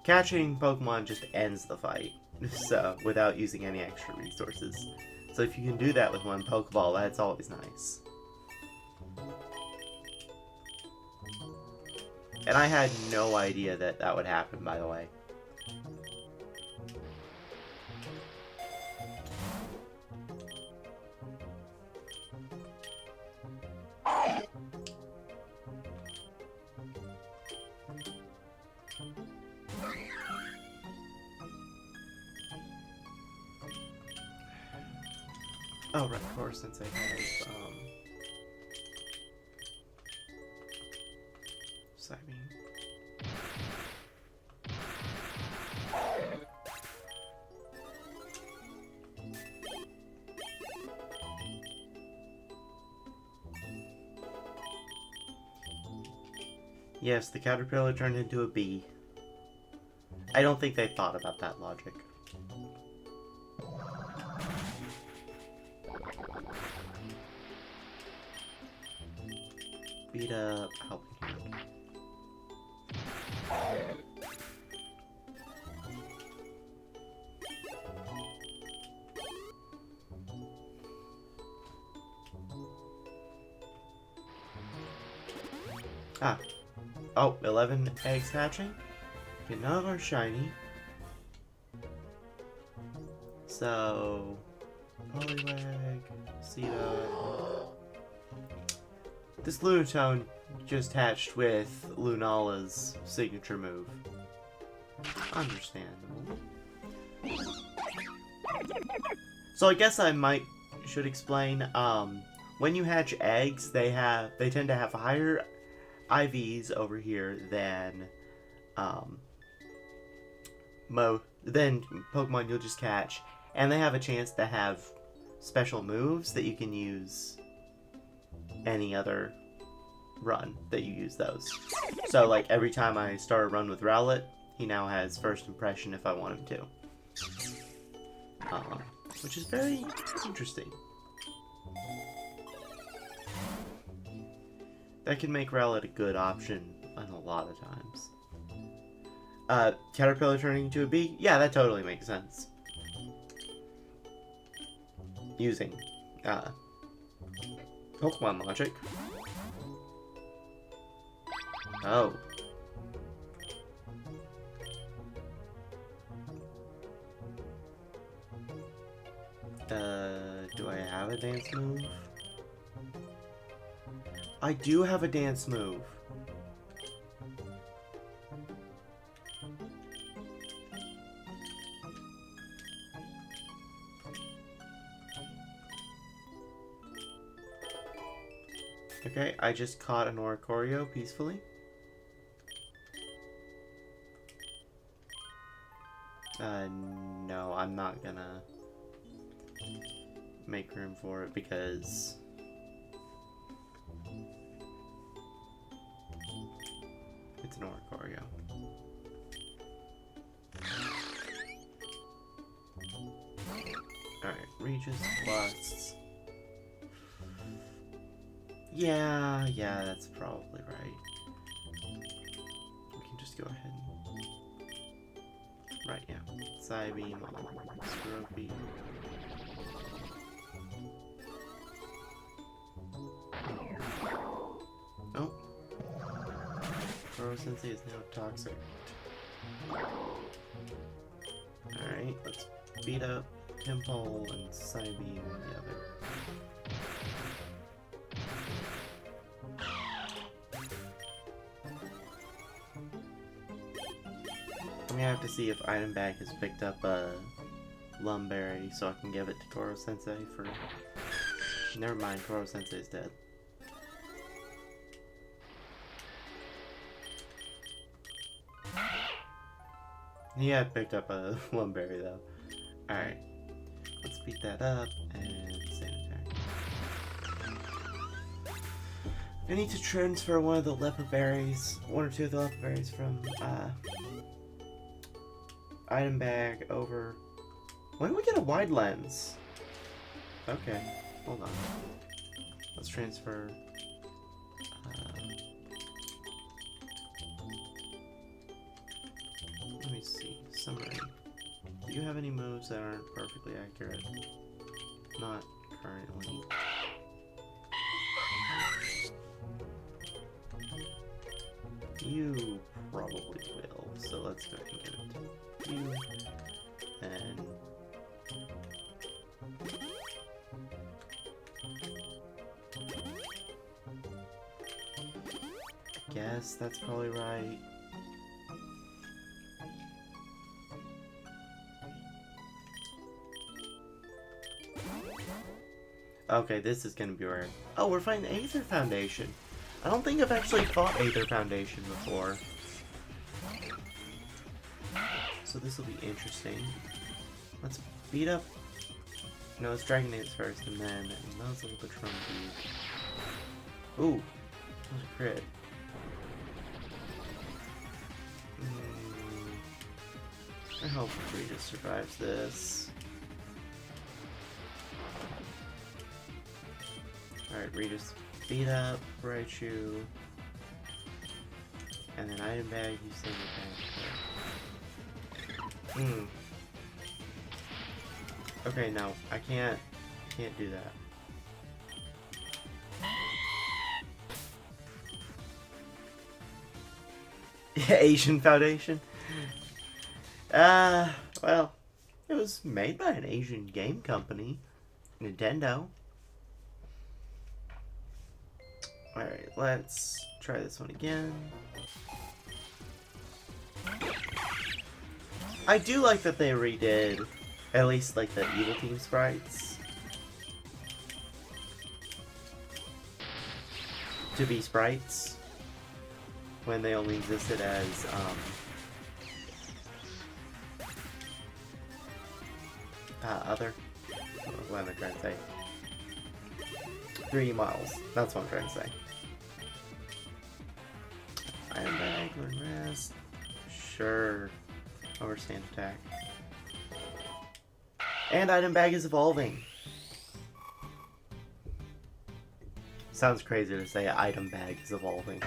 S1: Catching Pokemon just ends the fight, so without using any extra resources. So if you can do that with one Pokeball, that's always nice. And I had no idea that that would happen, by the way. Oh, right, of course, since I have, Psybeam. Yes, the caterpillar turned into a bee. I don't think they thought about that logic. Beat up, help. Ah. Oh, 11 eggs hatching. Okay, none of them are shiny. So... Poliwag, Seedot. This Lunatone just hatched with Lunala's signature move. Understandable. So I guess I should explain, when you hatch eggs, they tend to have higher IVs over here than Pokemon you'll just catch, and they have a chance to have special moves that you can use any other run that you use those. So like every time I start a run with Rowlet, he now has first impression if I want him to. Which is very interesting. That can make Rowlet a good option a lot of times. Caterpillar turning into a bee? Yeah, that totally makes sense. Pokemon logic. Oh. Do I have a dance move? I do have a dance move. Okay, I just caught an Oricorio peacefully. No, I'm not gonna make room for it because it's an Oricorio. Alright, Regis plus... Yeah, that's probably right. We can just go ahead and... Right, yeah. Psybeam on Scropy. Oh. Koro-sensei is now toxic. Alright, let's beat up Temple and Psybeam the other. I'm gonna have to see if Item Bag has picked up a Lumberry so I can give it to Koro-sensei for... Never mind, Koro-sensei's dead. He had picked up a Lumberry though. Alright. Let's beat that up and same attack. I need to transfer one of the leopard berries, one or two of the leopard berries from Item Bag over. When do we get a wide lens? Okay, hold on. Let's transfer. Let me see. Summary. Do you have any moves that aren't perfectly accurate? Not currently. You probably will, so let's go ahead and give it to you. And I guess that's probably right. Okay, this is gonna be rare. Oh, we're fighting Aether Foundation. I don't think I've actually fought Aether Foundation before. So this will be interesting. Let's beat up... No, it's Dragon Dance first, and then Muzzle the Trumbeat. Ooh, that was a crit. I hope Regis survives this. Alright, Regis beat up Raichu. And then Item Bag, you send it back. Okay, no, I can't do that. Asian Foundation? Well, it was made by an Asian game company. Nintendo. Alright, let's try this one again. I do like that they redid at least like the Evil Team sprites to be sprites when they only existed as other, what am I trying to say? 3D models. That's what I'm trying to say. Item Bag, learn rest. Sure. Overstand attack. And Item Bag is evolving. Sounds crazy to say Item Bag is evolving.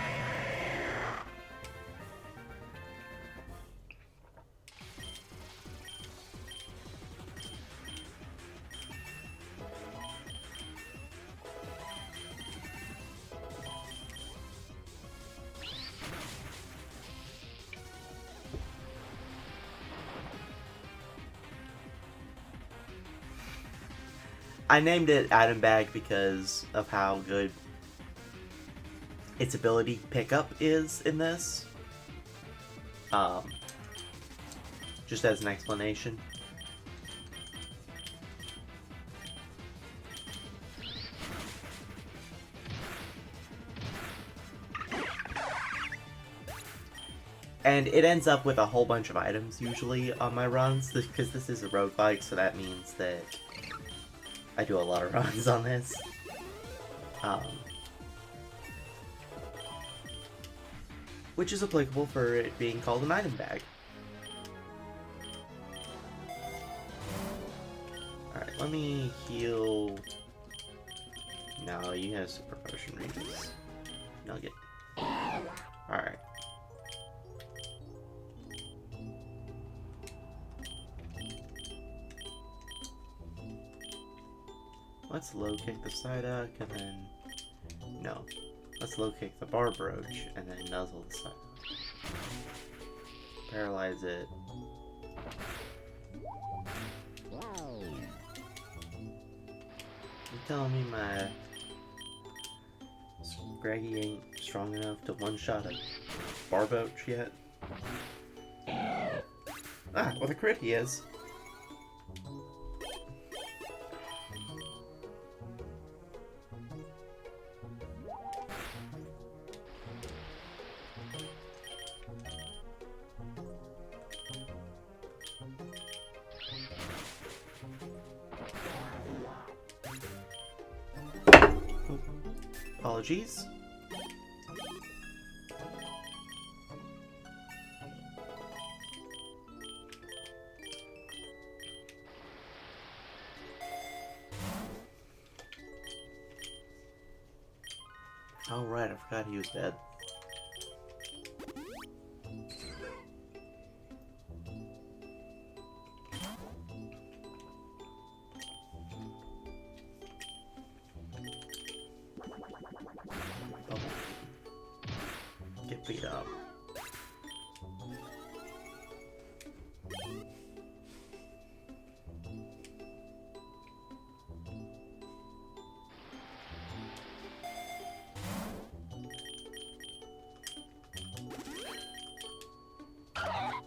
S1: I named it Item Bag because of how good its ability pickup is in this. Just as an explanation. And it ends up with a whole bunch of items usually on my runs, because this is a roguelike, so that means that I do a lot of runs on this. Which is applicable for it being called an item bag. Alright, let me heal... No, you have super potion ranges. Nugget. Alright. Let's low kick the Psyduck and then... No. Let's low kick the Barbroach and then nuzzle the Psyduck. Paralyze it. You telling me my Scraggy ain't strong enough to one-shot a Barbroach yet? Ah, with a crit he is. Apologies. Oh right, I forgot he was dead. Get beat up.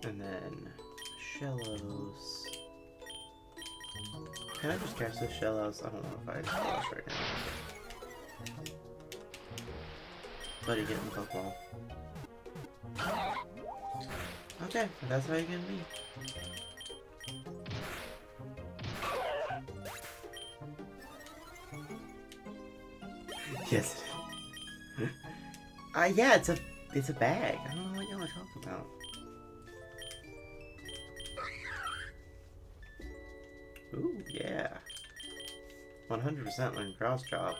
S1: And then Shellos. Can I just catch the Shellos? I don't want to fight Shellos right now. Buddy, get in the Pokeball. Okay, that's how you're gonna be. Yes. Yeah, it's a bag. I don't know what y'all are talking about. Ooh, yeah. 100% learn cross chop.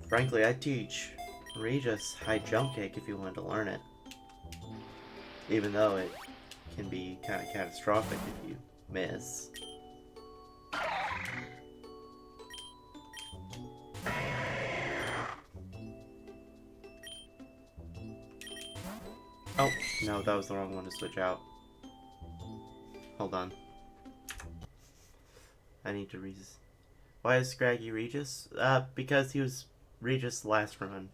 S1: Frankly, I'd teach Regis high jump kick if you wanted to learn it. Even though it can be kind of catastrophic if you miss. Oh, no, that was the wrong one to switch out. Hold on. I need to Why is Scraggy Regis? Because he was Regis' last run.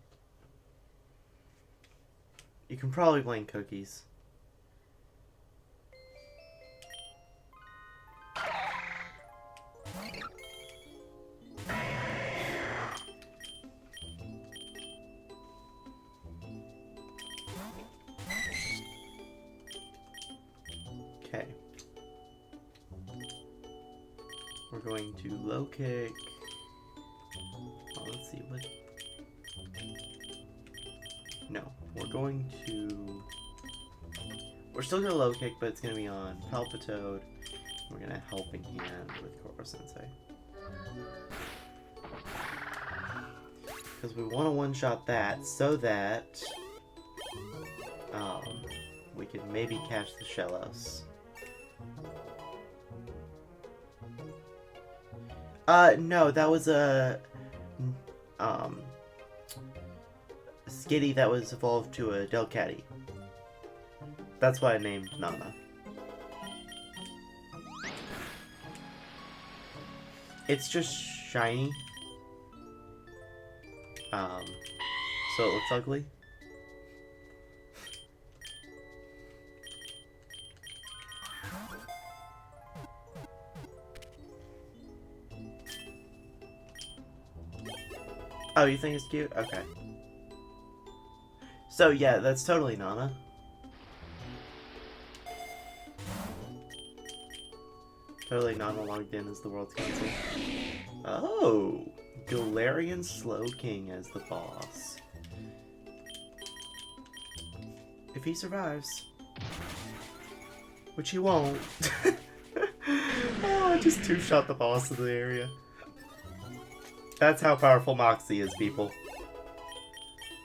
S1: You can probably blame Cookies. Okay. We're going to low kick. Oh, let's see what. No, we're going to. We're still gonna low kick, but it's gonna be on Palpitoad. We're gonna Helping Hand with Koro Sensei. Because we want to one-shot that so that we can maybe catch the Shellos. No, that was a Skitty that was evolved to a Delcatty. That's why I named Nana. It's just shiny. So it looks ugly. Oh, you think it's cute? Okay. So yeah, that's totally Nana. Totally Nana logged in as the world's council. Oh! Galarian Slowking as the boss. If he survives. Which he won't. Oh, I just two-shot the boss of the area. That's how powerful Moxie is, people.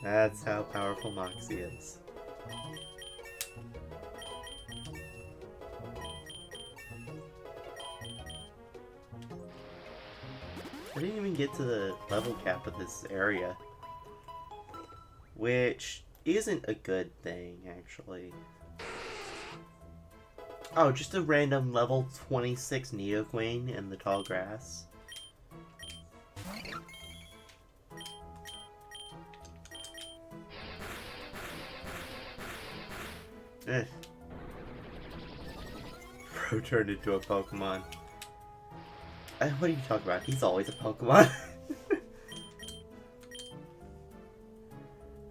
S1: That's how powerful Moxie is. I didn't even get to the level cap of this area. Which isn't a good thing, actually. Oh, just a random level 26 Neoqueen in the tall grass. Eh. Bro turned into a Pokemon. What are you talking about? He's always a Pokemon.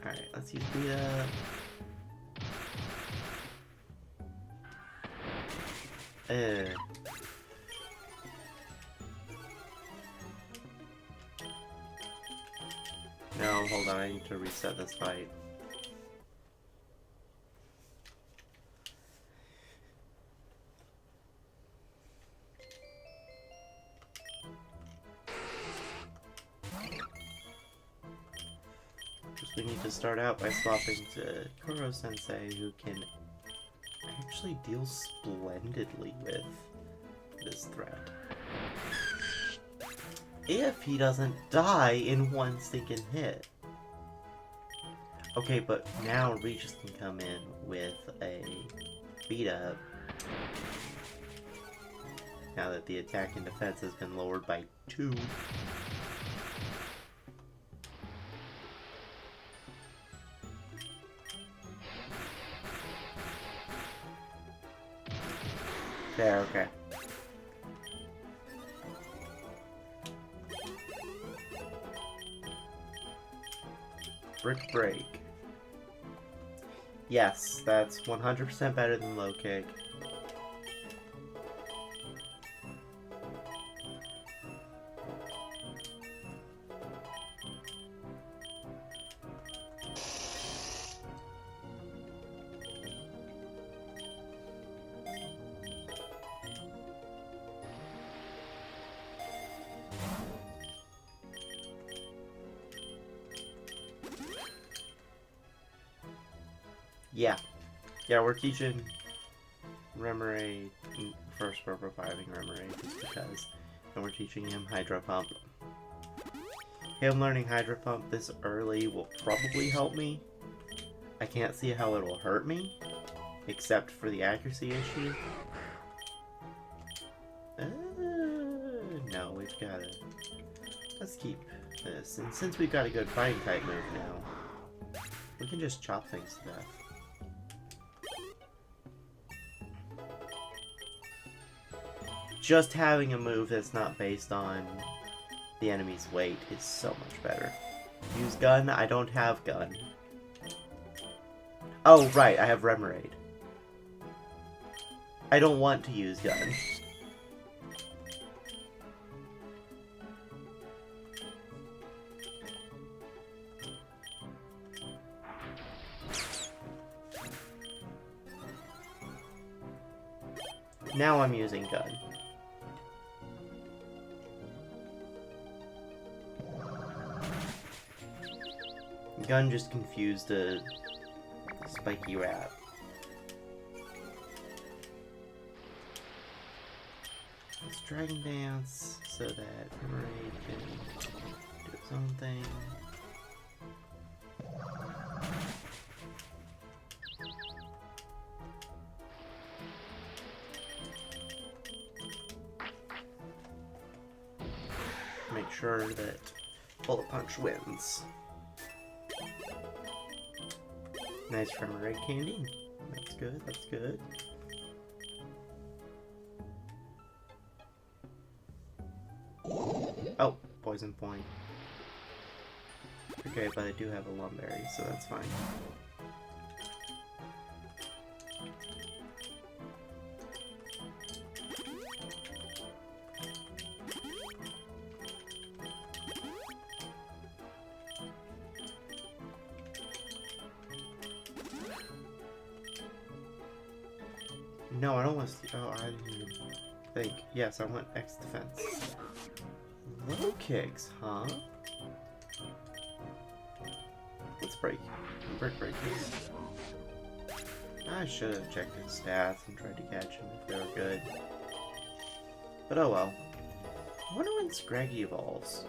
S1: Alright, let's use beat up. No, hold on, I need to reset this fight. We need to start out by swapping to Kuro-sensei, who can actually deal splendidly with this threat. If he doesn't die in one stinking hit. Okay, but now Regis can come in with a beat up. Now that the attack and defense has been lowered by 2. There, okay. Brick Break. Yes, that's 100% better than Low Kick. Yeah, we're teaching Remoraid first, we're reviving Remoraid just because. And we're teaching him Hydro Pump. Him learning Hydro Pump this early will probably help me. I can't see how it will hurt me, except for the accuracy issue. No, we've got it. Let's keep this. And since we've got a good fighting type move now, we can just chop things to death. Just having a move that's not based on the enemy's weight is so much better. Use gun? I don't have gun. Oh, right, I have Remoraid. I don't want to use gun. Now I'm using gun. Gun just confused a spiky rat. Let's Dragon Dance so that Remoraid can do its own thing. sure that Bullet Punch wins. Nice Remoraid candy. That's good, that's good. Oh, poison point. Okay, but I do have a Lumberry, so that's fine. No, I don't want to. Oh, I didn't even think. Yes, I want X defense. Low kicks, huh? Let's break this. I should have checked his stats and tried to catch him if they were good. But oh well. I wonder when Scraggy evolves.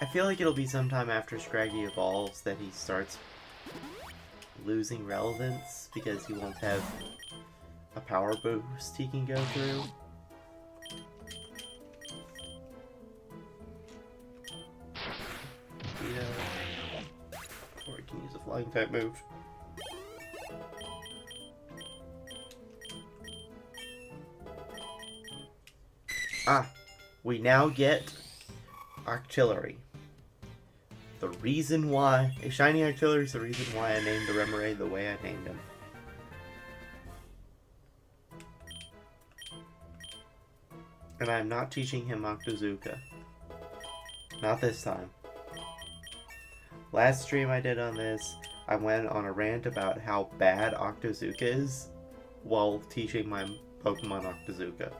S1: I feel like it'll be sometime after Scraggy evolves that he starts losing relevance because he won't have a power boost he can go through. Or he can use a flying type move. Ah, we now get Artillery. The reason why a shiny Artillery is the reason why I named the Remoraid the way I named him. And I'm not teaching him Octazooka. Not this time. Last stream I did on this, I went on a rant about how bad Octazooka is while teaching my Pokemon Octazooka.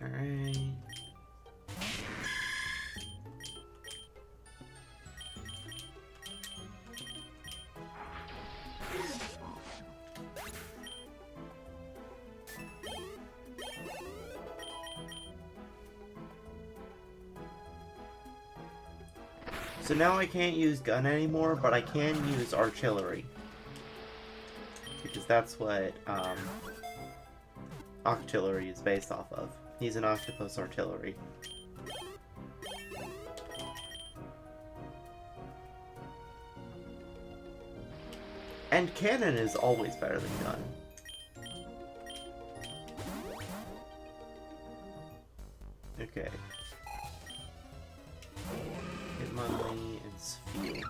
S1: Alright. So now I can't use gun anymore, but I can use artillery. Because that's what Octillery is based off of. He's an octopus artillery. And cannon is always better than gun. Okay. Hitmonlee and Sphere.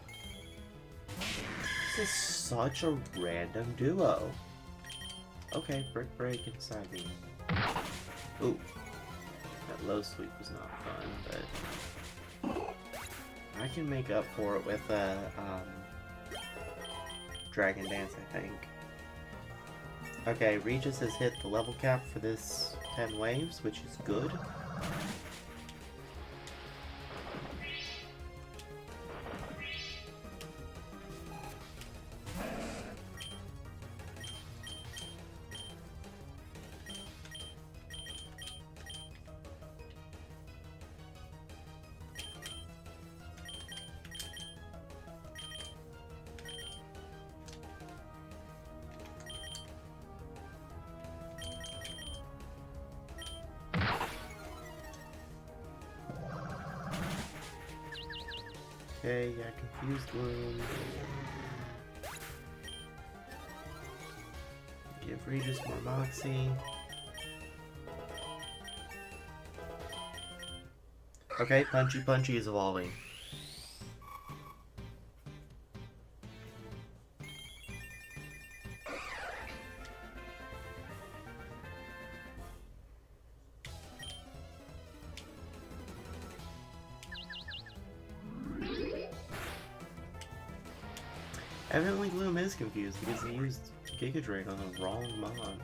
S1: This is such a random duo. Okay, Brick Break inside me. Ooh. That low sweep was not fun, but I can make up for it with Dragon Dance, I think. Okay, Regis has hit the level cap for this 10 waves, which is good. Okay, yeah, Confused Gloom. Give Regis more Moxie. Okay, Punchy Punchy is evolving. Evidently Gloom is confused because he used Giga Drain on the wrong Mon.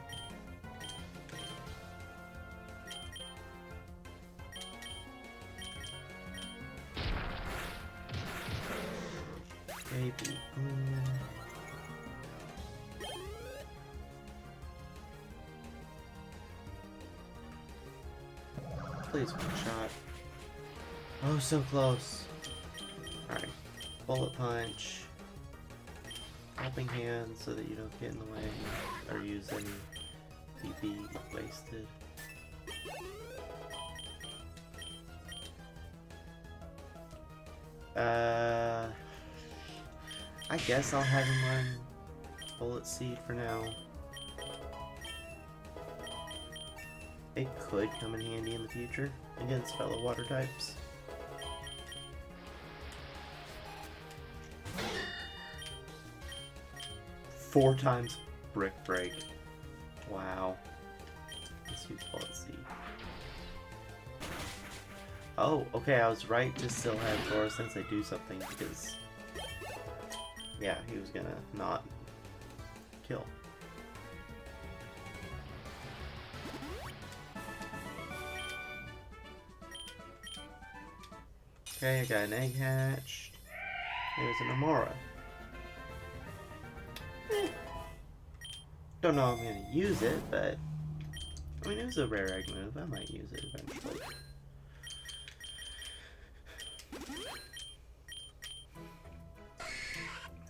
S1: Baby Gloom. Please, one shot. Oh, so close. Alright. Bullet punch. Helping hand so that you don't get in the way or use any PP wasted. I guess I'll have him run Bullet Seed for now. It could come in handy in the future against fellow water types. Four times Brick Break. Wow. Let's use Bullet Seed. Oh, okay, I was right to still have Fluorescence do something because, yeah, he was gonna not kill. Okay, I got an egg hatched. There's an Amora. Don't know if I'm gonna use it, but I mean, it was a rare egg move. I might use it eventually.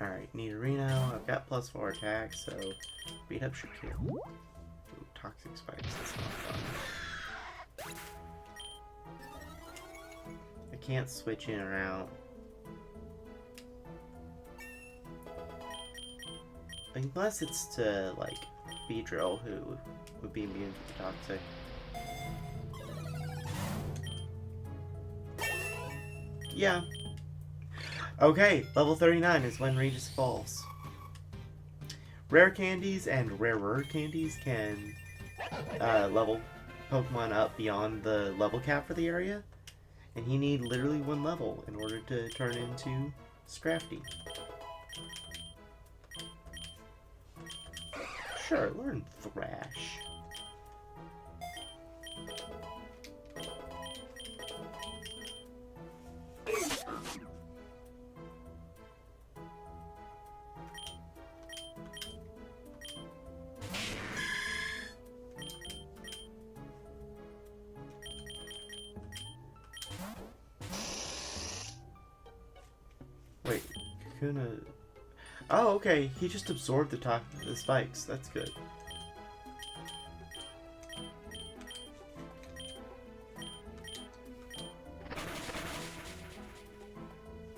S1: Alright, need a Reno. I've got +4 attack, so beat up should kill. Ooh, toxic spikes. That's not fun. I can't switch in or out. Unless it's to, like, Beedrill, who would be immune to the toxic. Yeah. Okay, level 39 is when Regis falls. Rare candies and rarer candies can level Pokemon up beyond the level cap for the area. And you need literally 1 level in order to turn into Scrafty. Sure, learn Thrash. Wait, Kakuna... Oh, okay. He just absorbed the spikes. That's good.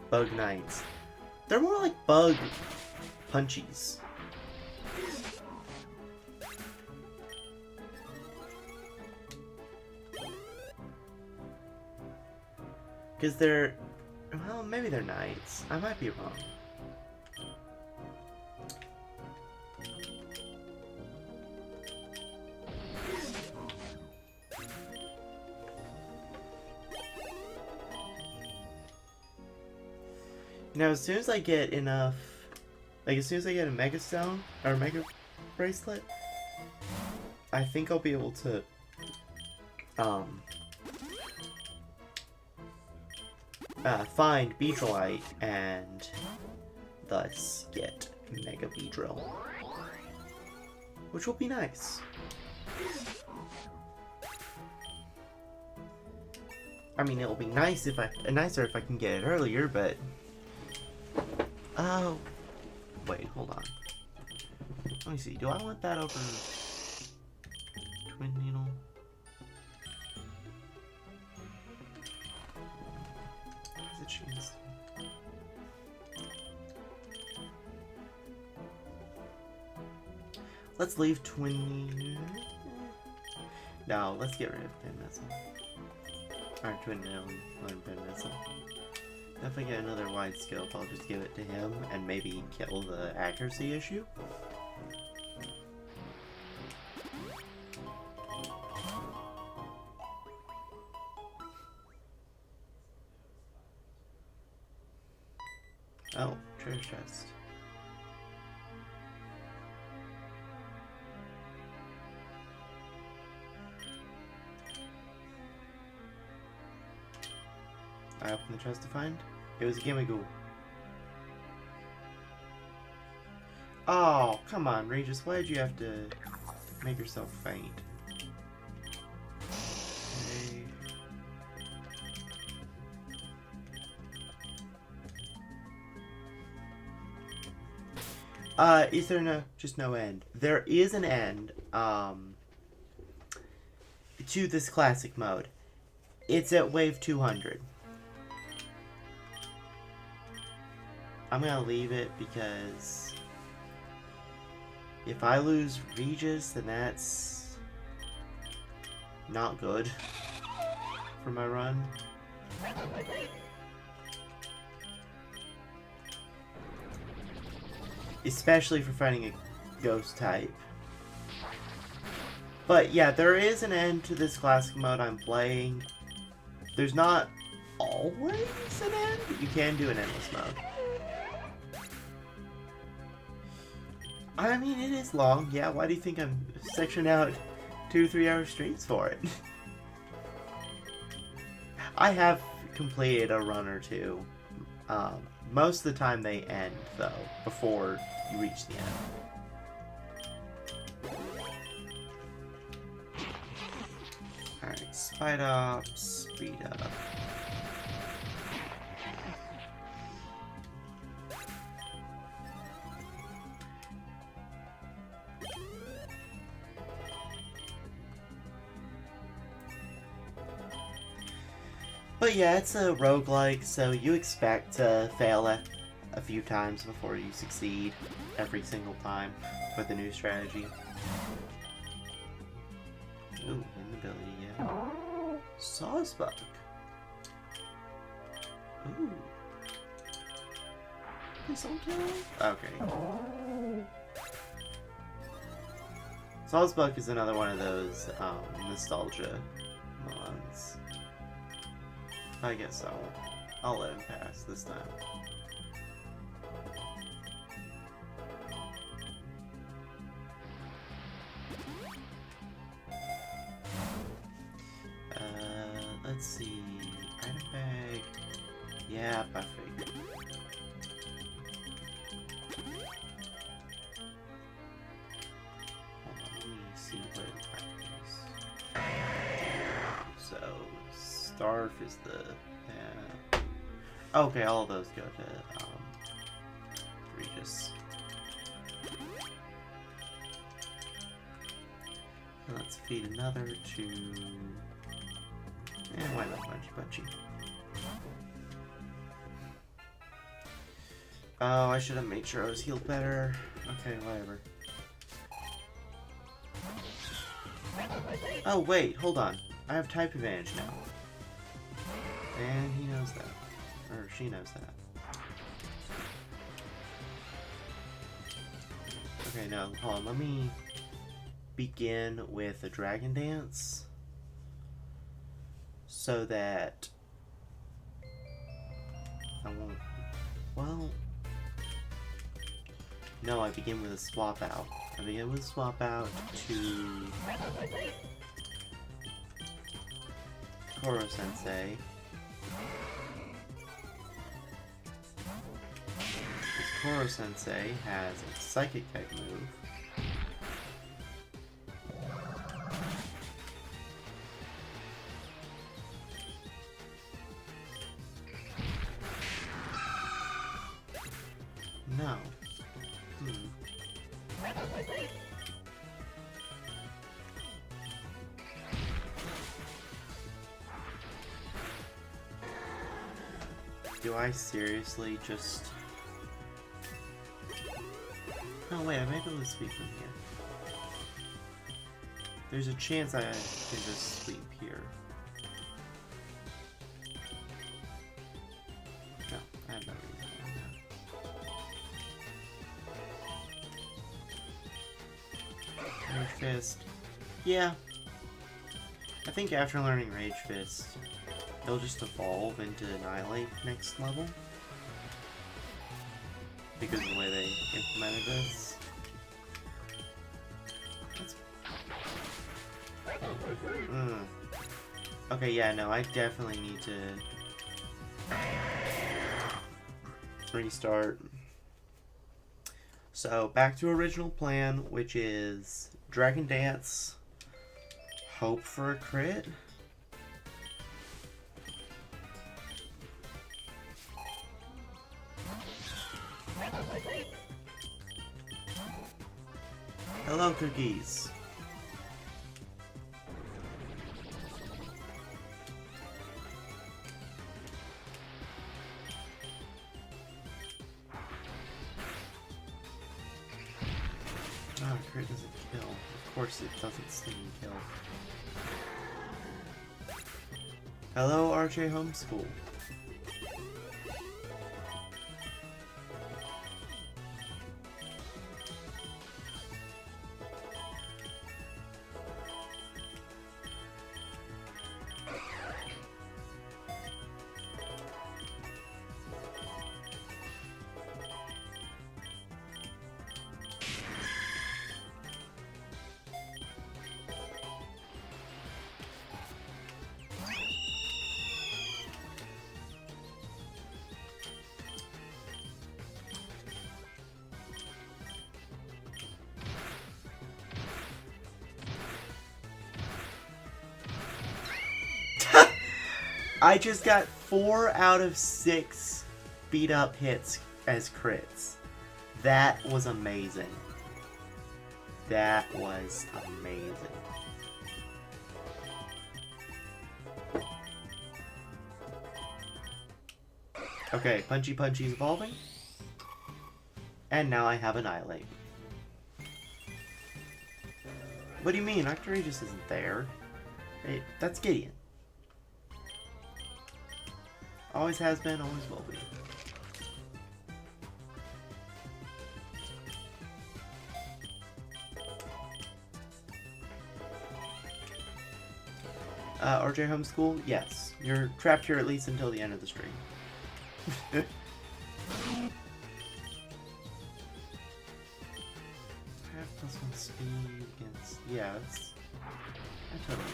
S1: Bug Knights. They're more like bug punchies. Because they're... Well, maybe they're knights. I might be wrong. Now, as soon as I get enough, like as soon as I get a Mega Stone or Mega Bracelet, I think I'll be able to, find Beedrillite and thus get Mega Beedrill, which will be nice. I mean, it'll be nice nicer if I can get it earlier, but. Oh, wait, hold on. Let me see. Do I want that over Twin Needle? Has it changed? Let's leave Twin Needle. No, let's get rid of Pin Missile. Or Twin Needle and Pin Missile. If I get another wide scope, I'll just give it to him and maybe kill the accuracy issue. Oh, treasure chest. I opened the chest to find. It was a Gimmighoul. Oh, come on, Regis. Why did you have to make yourself faint? Okay. Is there just no end? There is an end, to this classic mode. It's at wave 200. I'm gonna leave it because if I lose Regis, then that's not good for my run. Especially for fighting a ghost type. But yeah, there is an end to this classic mode I'm playing. There's not always an end, but you can do an endless mode. I mean, it is long. Yeah, why do you think I'm sectioning out 2-3 hour streams for it? I have completed a run or two. Most of the time they end, though, before you reach the end. Alright, speed up, speed up. But yeah, it's a roguelike, so you expect to fail a few times before you succeed every single time with the new strategy. Ooh, inability, yeah. Sawsbuck. Ooh. This will kill him? Okay. Sawsbuck is another one of those nostalgia mons. I guess I'll let him pass this time. Let's see. Item bag. Yeah, I figured. Hold on, let me see what it is. So, Starf is the. Okay, all of those go to Regis. Let's feed another to. And why not Punchy? Oh, I should have made sure I was healed better. Okay, whatever. Oh, wait, hold on. I have type advantage now. And he knows that. Or she knows that. Okay, no, hold on. Let me begin with a Dragon Dance. So that I won't. Well, no, I begin with a swap out. I begin with a swap out to Koro Sensei. Koro Sensei has a psychic type move. No. Do I seriously just... Oh wait, I might be able to sweep from here. There's a chance I can just sweep here. No, I have no reason for that. Rage Fist. Yeah. I think after learning Rage Fist, it'll just evolve into Annihilate next level. Because of the way they implemented this. That's... Okay, yeah, no, I definitely need to restart. So, back to original plan, which is Dragon Dance, hope for a crit. Hello, cookies. Oh, crit doesn't kill. Of course it doesn't sting and kill. Hello, RJ Homeschool. I just got 4 out of 6 beat up hits as crits. That was amazing. That was amazing. Okay, Punchy Punchy's evolving. And now I have Annihilate. What do you mean? Octaragus isn't there. Hey, that's Gideon. Always has been, always will be. RJ Homeschool? Yes. You're trapped here at least until the end of the stream. I have +1 speed against... Yeah, that's totally...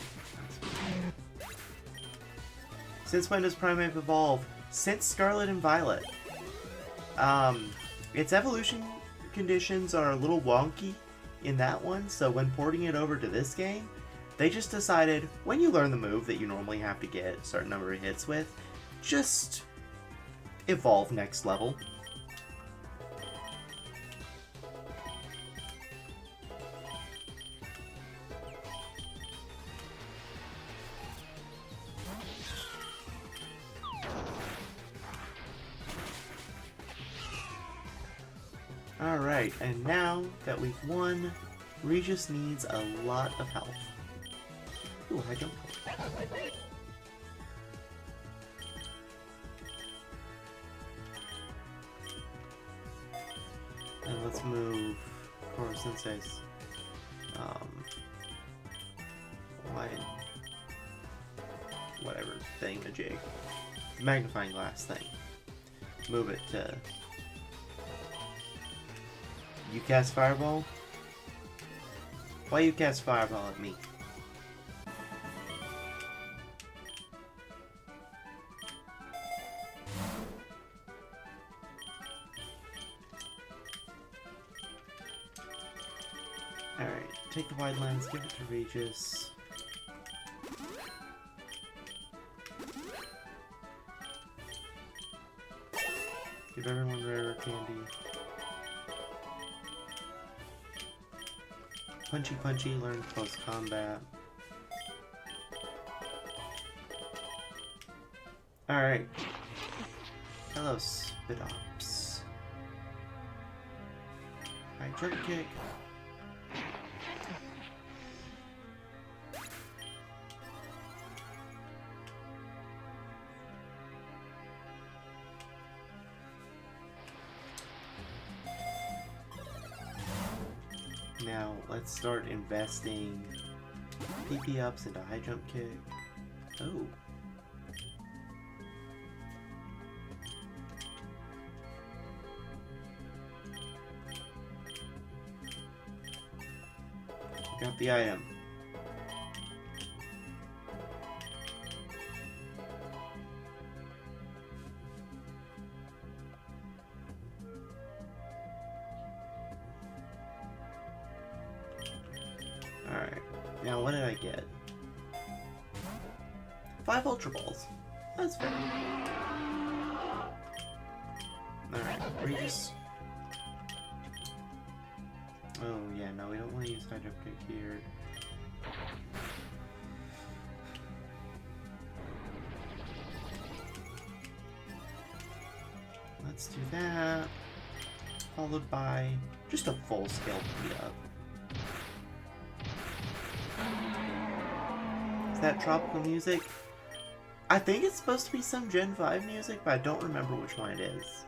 S1: Since when does Primeape evolve? Since Scarlet and Violet. Its evolution conditions are a little wonky in that one, so when porting it over to this game, they just decided, when you learn the move that you normally have to get a certain number of hits with, just evolve next level. Alright, and now that we've won, Regis needs a lot of health. Ooh, high jump. And let's move Koro Sensei's whatever thing, a jig. Magnifying glass thing. Move it to... You cast Fireball? Why you cast Fireball at me? Alright, take the wide lens, give it to Regis. Give everyone rare candy. Punchy Punchy, learn close combat. Alright. Hello, Spidops. Alright, jump kick. Now, let's start investing PP ups into high jump kick. Oh. Got the item. Alright, now what did I get? 5 Ultra Balls. That's fair. Alright, Regis. Oh, yeah, no, we don't want to use high jump kick here. Let's do that. Followed by just a full scale beat up. Is that tropical music? I think it's supposed to be some Gen 5 music, but I don't remember which one it is.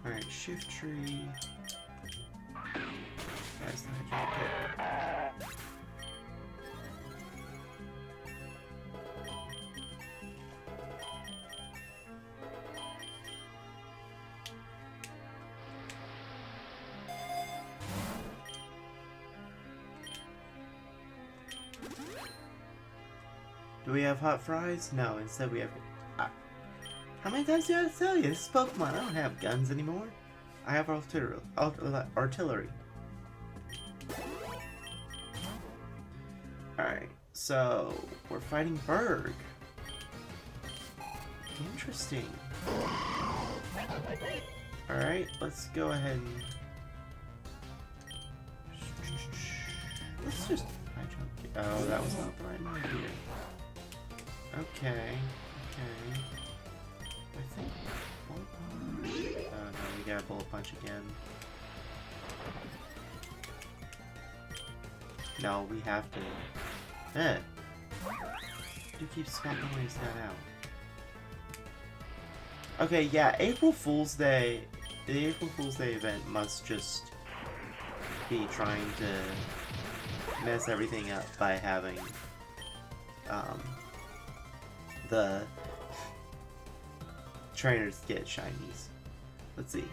S1: Alright, shift tree. That's the high jump kick. Do we have hot fries? No, instead we have... How many times do I have to tell you? This is Pokemon. I don't have guns anymore. I have artillery. Alright, so we're fighting Berg. Interesting. Alright, let's go ahead and... Let's just... Oh, that was not the right move here. Okay, okay. I think bullet punch. Oh no, we gotta bullet punch again. No, we have to. Eh. You keep swapping ways that out. Okay, yeah, April Fool's Day. The April Fool's Day event must just be trying to mess everything up by having the trainers get shinies. Let's see.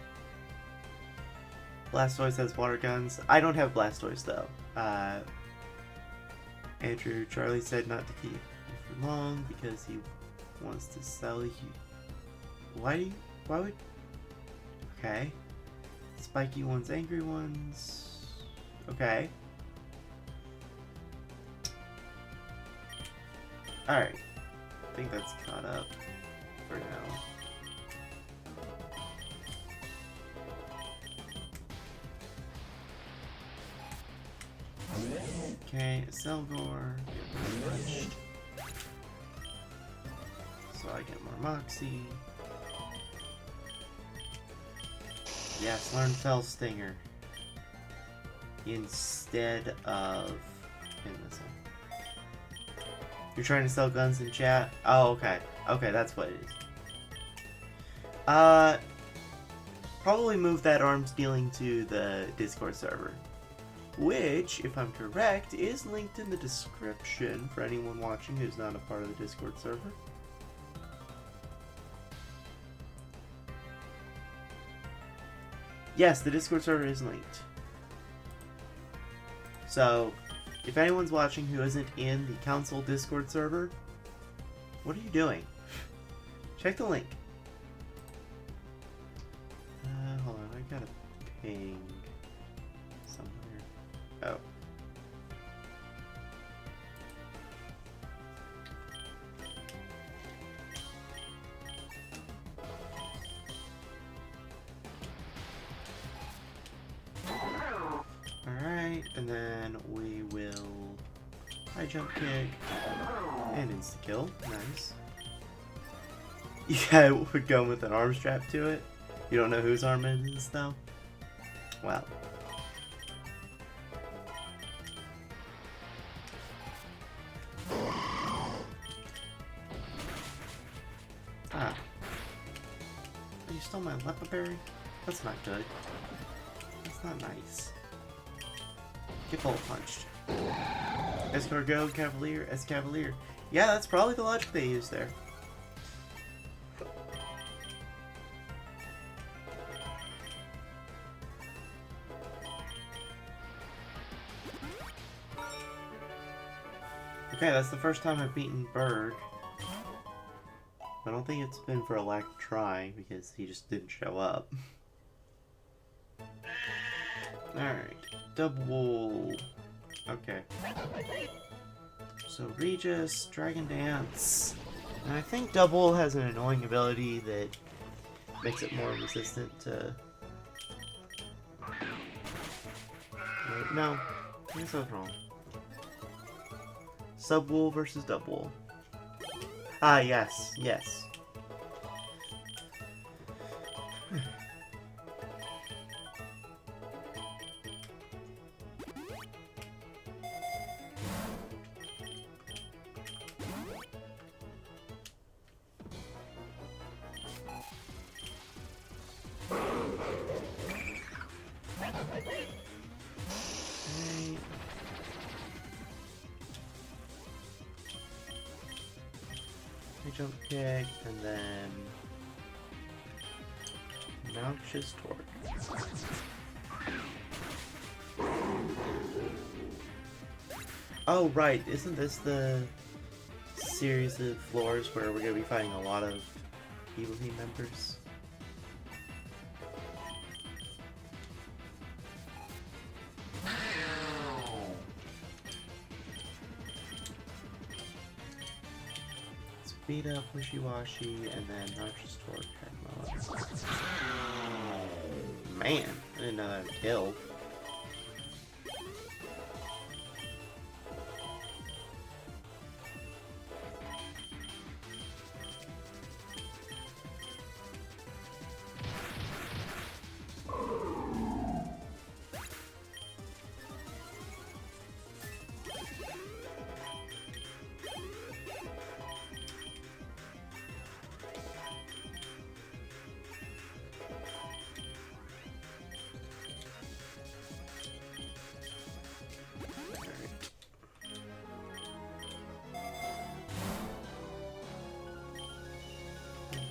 S1: Blastoise has water guns. I don't have Blastoise though. Andrew Charlie said not to keep it for long because he wants to sell you. Why would? Okay. Spiky ones, angry ones. Okay. Alright. I think that's caught up for now. Okay, Selgor, get punched. So I get more Moxie. Yes, learn Fell Stinger. Instead of Pin Missile. You're trying to sell guns in chat? Oh, okay. Okay, that's what it is. Probably move that arms dealing to the Discord server. Which, if I'm correct, is linked in the description for anyone watching who's not a part of the Discord server. Yes, the Discord server is linked. So, if anyone's watching who isn't in the Council Discord server, what are you doing? Check the link. Hold on, I gotta ping somewhere. Oh. Alright, and then we will high jump kick and insta kill. Nice. Yeah, we're going with an arm strap to it. You don't know whose arm it is though? Wow. Ah. Oh, you stole my Lepaberry? That's not good. That's not nice. Get bullet punched. Escargot, Cavalier, Escavalier. Yeah, that's probably the logic they used there. Okay, that's the first time I've beaten Berg. I don't think it's been for a lack of trying, because he just didn't show up. Alright, double... Okay. So Regis, Dragon Dance... And I think Double has an annoying ability that makes it more resistant to... Wait, no, I guess I was wrong. Subwool versus Double. Ah, yes, yes. Jump kick, and then Noxious Torque. Oh right, isn't this the series of floors where we're gonna be fighting a lot of Evil Team members? Beat up Wishy-Washy, and then Noxious Torque had Man, I didn't know that would kill.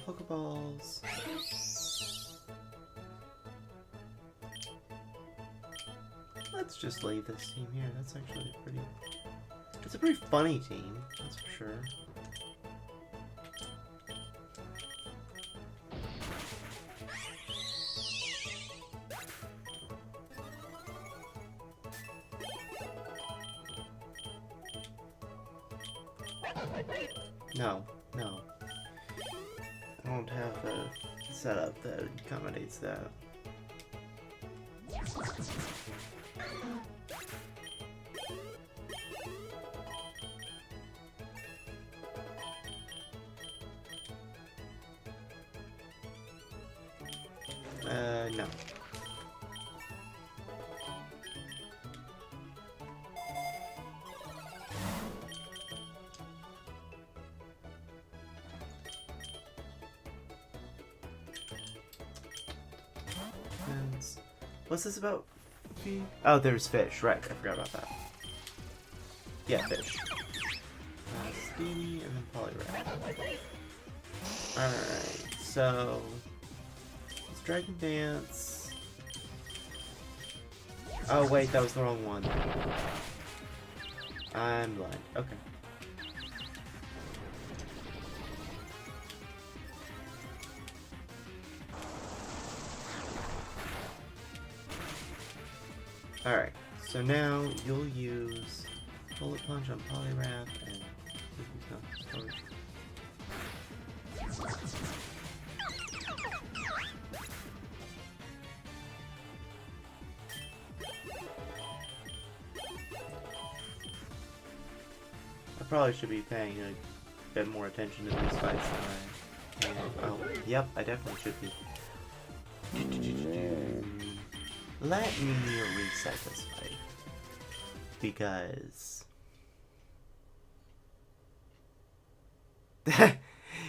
S1: Pokeballs. Let's just leave this team here. That's actually it's a pretty funny team, that's for sure. No, no. I don't have a setup that accommodates that. No. What's this about? Oh, there's fish. Right, I forgot about that. Yeah, fish. Steamy and then Poliwrath. Alright, so... It's Dragon Dance. Oh, wait, that was the wrong one. I'm blind. Okay. Alright, so now you'll use Bullet Punch on Poliwrath and... I probably should be paying a bit more attention to these fights than I am. Oh, yep, I definitely should be. Let me reset this fight, because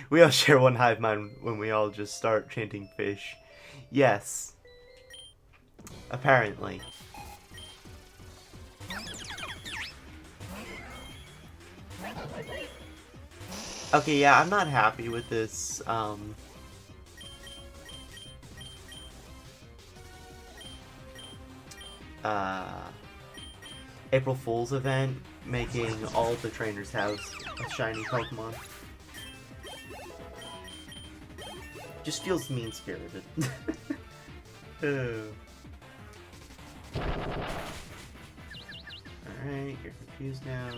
S1: we all share one hive mind when we all just start chanting fish. Yes, apparently. Okay, yeah, I'm not happy with this, April Fool's event, making all the trainers have a shiny Pokemon. Just feels mean-spirited. Oh. Alright, you're confused now.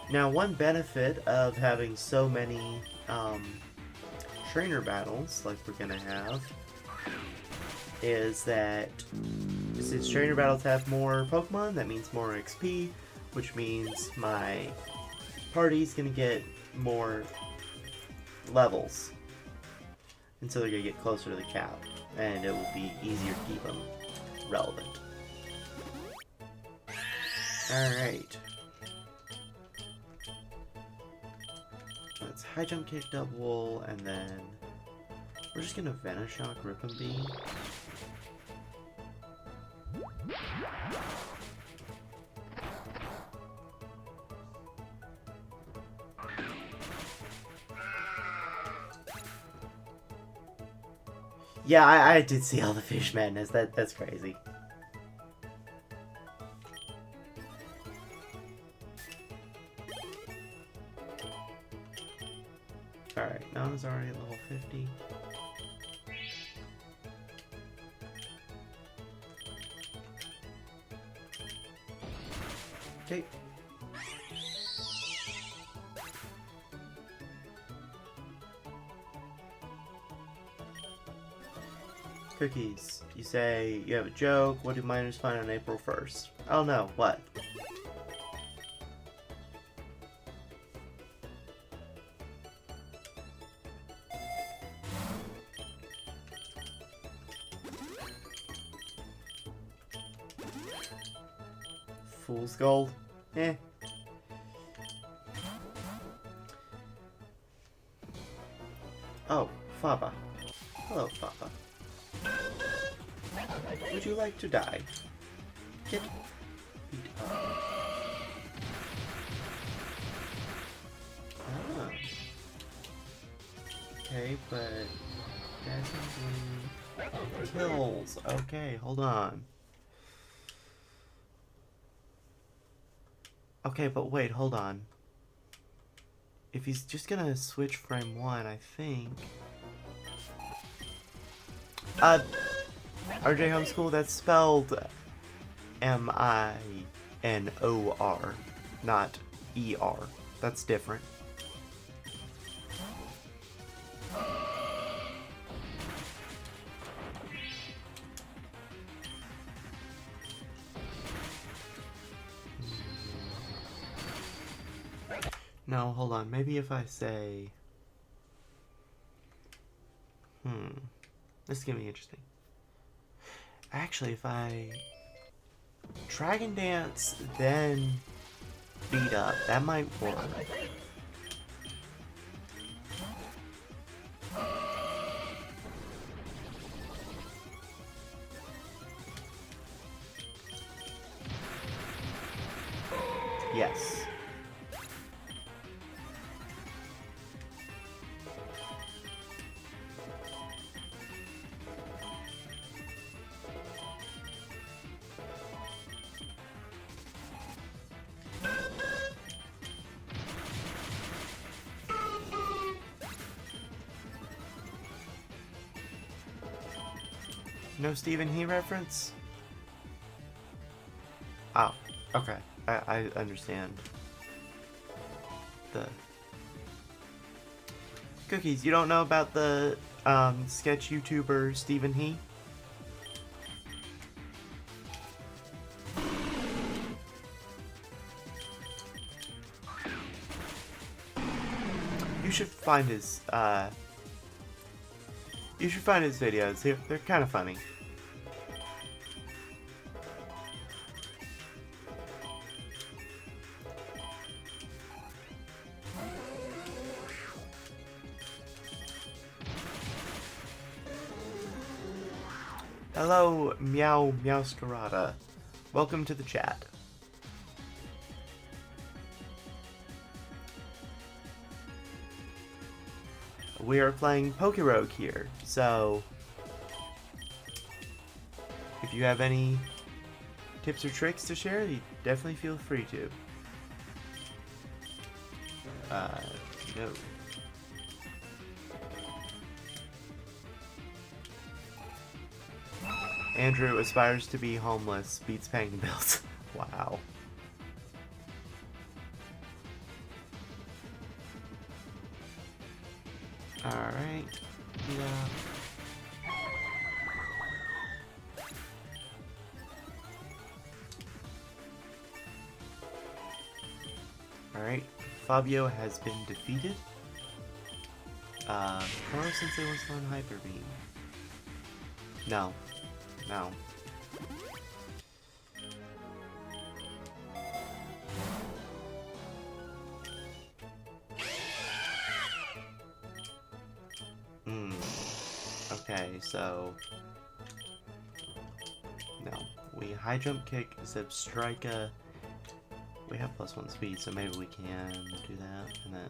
S1: Now, one benefit of having so many trainer battles like we're gonna have is that since trainer battles have more Pokemon, that means more XP, which means my party's gonna get more levels. And so they're gonna get closer to the cap, and it will be easier to keep them relevant. Alright. Let's high jump, kick, double, and then we're just gonna Venoshock, Rip and Beam. Yeah, I did see all the fish madness. That's crazy. Alright, Nana's already at level 50. Okay. Cookies. You say you have a joke. What do miners find on April 1st? Oh no, what? Fool's gold? Eh. Oh, Faba. Hello, Faba. Would you like to die? Get beat up. Ah. Okay, but dazzling kills. Okay, hold on. Okay, but wait, hold on. If he's just gonna switch frame 1, I think... RJ Homeschool, that's spelled M-I-N-O-R, not E-R. That's different. No, hold on. Maybe if I say... This is gonna be interesting. Actually, if I... Dragon Dance, then beat up, that might work. Yes. No Stephen He reference? Oh, okay. I understand. The Cookies, you don't know about the sketch YouTuber Stephen He? You should find his videos. They're kind of funny. Hello, Meow Meowscarada. Welcome to the chat. we are playing PokeRogue here, so if you have any tips or tricks to share, you definitely feel free to. No. Andrew aspires to be homeless, beats paying the bills. Wow. Alright. Yeah. Alright. Fabio has been defeated. Koro Sensei wants to learn Hyper Beam. No. No. Okay, so no. We high jump kick, zip strika. We have +1 speed, so maybe we can do that, and then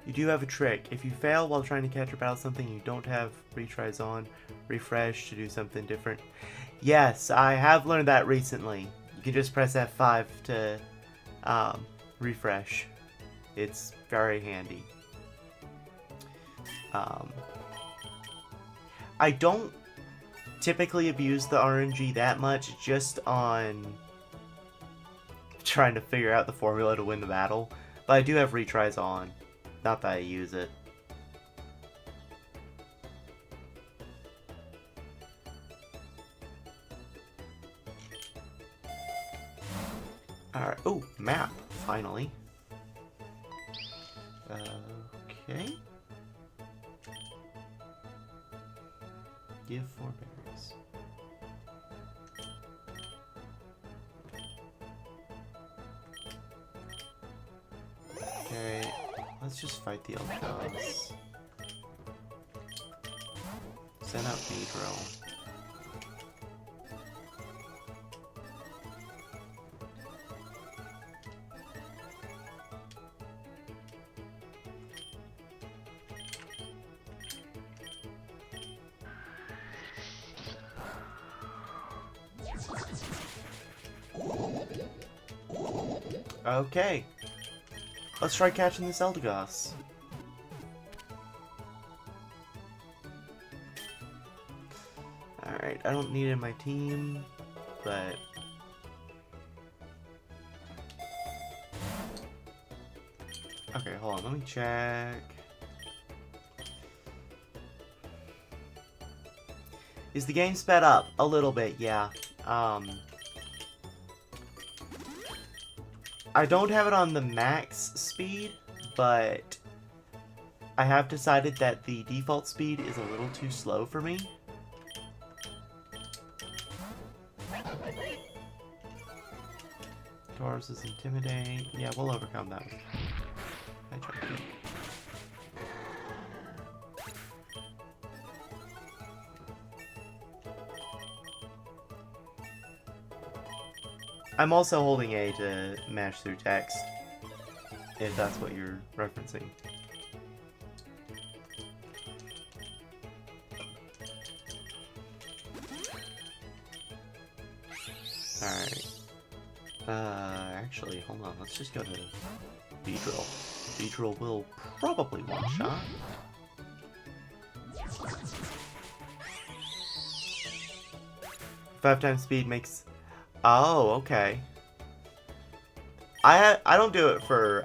S1: you do have a trick. If you fail while trying to catch or battle something you don't have retries on, refresh to do something different. Yes, I have learned that recently. You can just press F5 to refresh. It's very handy. I don't typically abuse the RNG that much, just on trying to figure out the formula to win the battle. But I do have retries on. Not that I use it. Alright. Oh, map. Finally. Okay. Give 4 berries. Okay. Let's just fight the Elcos. Send out Beedrill. Okay. Let's try catching this Eldegoss. Alright, I don't need it in my team, but okay, hold on, let me check. Is the game sped up? A little bit, yeah. I don't have it on the max speed, but I have decided that the default speed is a little too slow for me. Taurus is Intimidate. Yeah, we'll overcome that one. I tried to. I'm also holding A to mash through text, if that's what you're referencing. Alright. Actually, hold on, let's just go to Beedrill. Beedrill will probably one-shot. Five times speed makes... Oh, okay. I don't do it for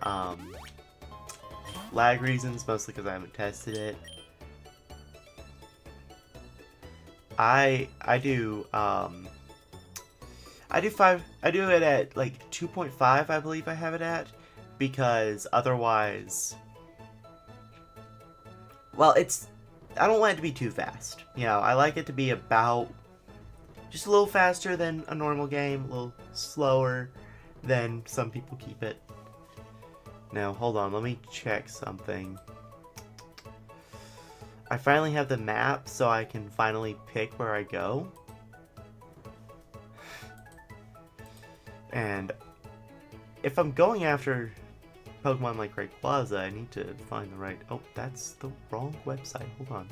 S1: lag reasons, mostly because I haven't tested it. I do it at like 2.5, I believe I have it at, because otherwise, well, I don't want it to be too fast. You know, I like it to be about just a little faster than a normal game, a little slower than some people keep it. Now, hold on, let me check something. I finally have the map, so I can finally pick where I go. And if I'm going after Pokemon like Rayquaza, I need to find the right... Oh, that's the wrong website. Hold on.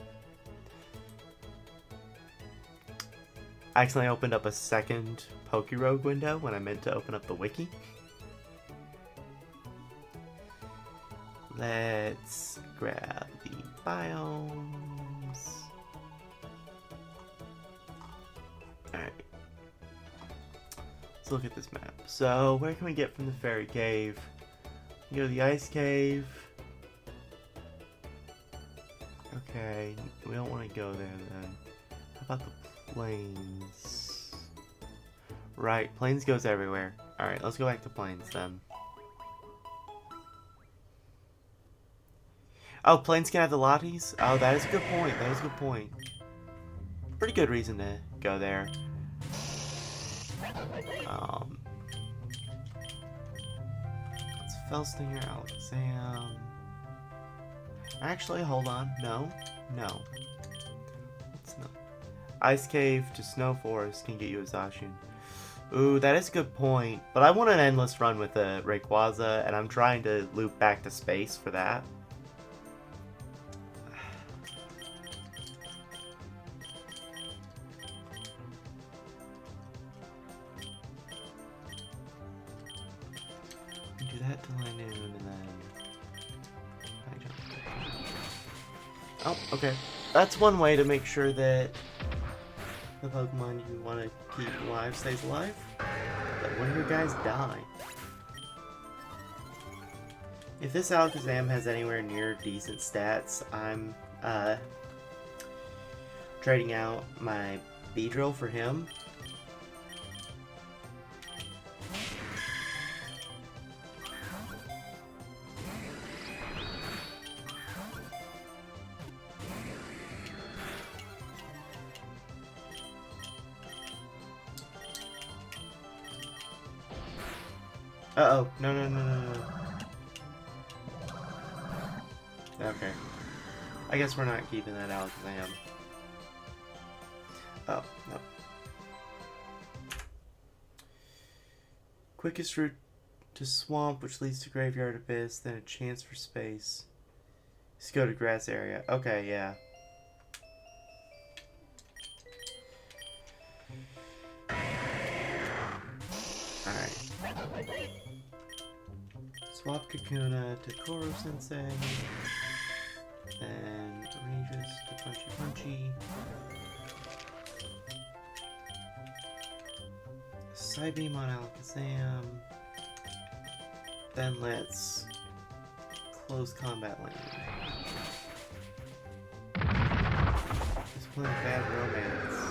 S1: I accidentally opened up a second PokeRogue window when I meant to open up the wiki. Let's grab the biomes. Alright. Let's look at this map. So, where can we get from the Fairy Cave? You go to the Ice Cave. Okay, we don't want to go there then. How about the Plains? Right, Plains goes everywhere. Alright, let's go back to Plains then. Oh, Plains can have the Lotties? Oh, that is a good point. That is a good point. Pretty good reason to go there. It's Felstinger, Alakazam. Actually, hold on. No. No. It's not. Ice Cave to Snow Forest can get you a Zacian. Ooh, that is a good point. But I want an endless run with the Rayquaza, and I'm trying to loop back to space for that. Do that till I noon, and then I jump. Oh, okay. That's one way to make sure that the Pokemon you want to keep alive stays alive. But one of your guys die. If this Alakazam has anywhere near decent stats, I'm trading out my Beedrill for him. Uh-oh. No, no, no, no, no. Okay. I guess we're not keeping that Alakazam. Oh, no. Quickest route to Swamp, which leads to Graveyard Abyss, then a chance for space. Just go to grass area. Okay, yeah. Alright. Swap Kakuna to Koro Sensei. Then Regis to Punchy Punchy. Psybeam on Alakazam. Then let's close combat lane. Just playing Bad Romance.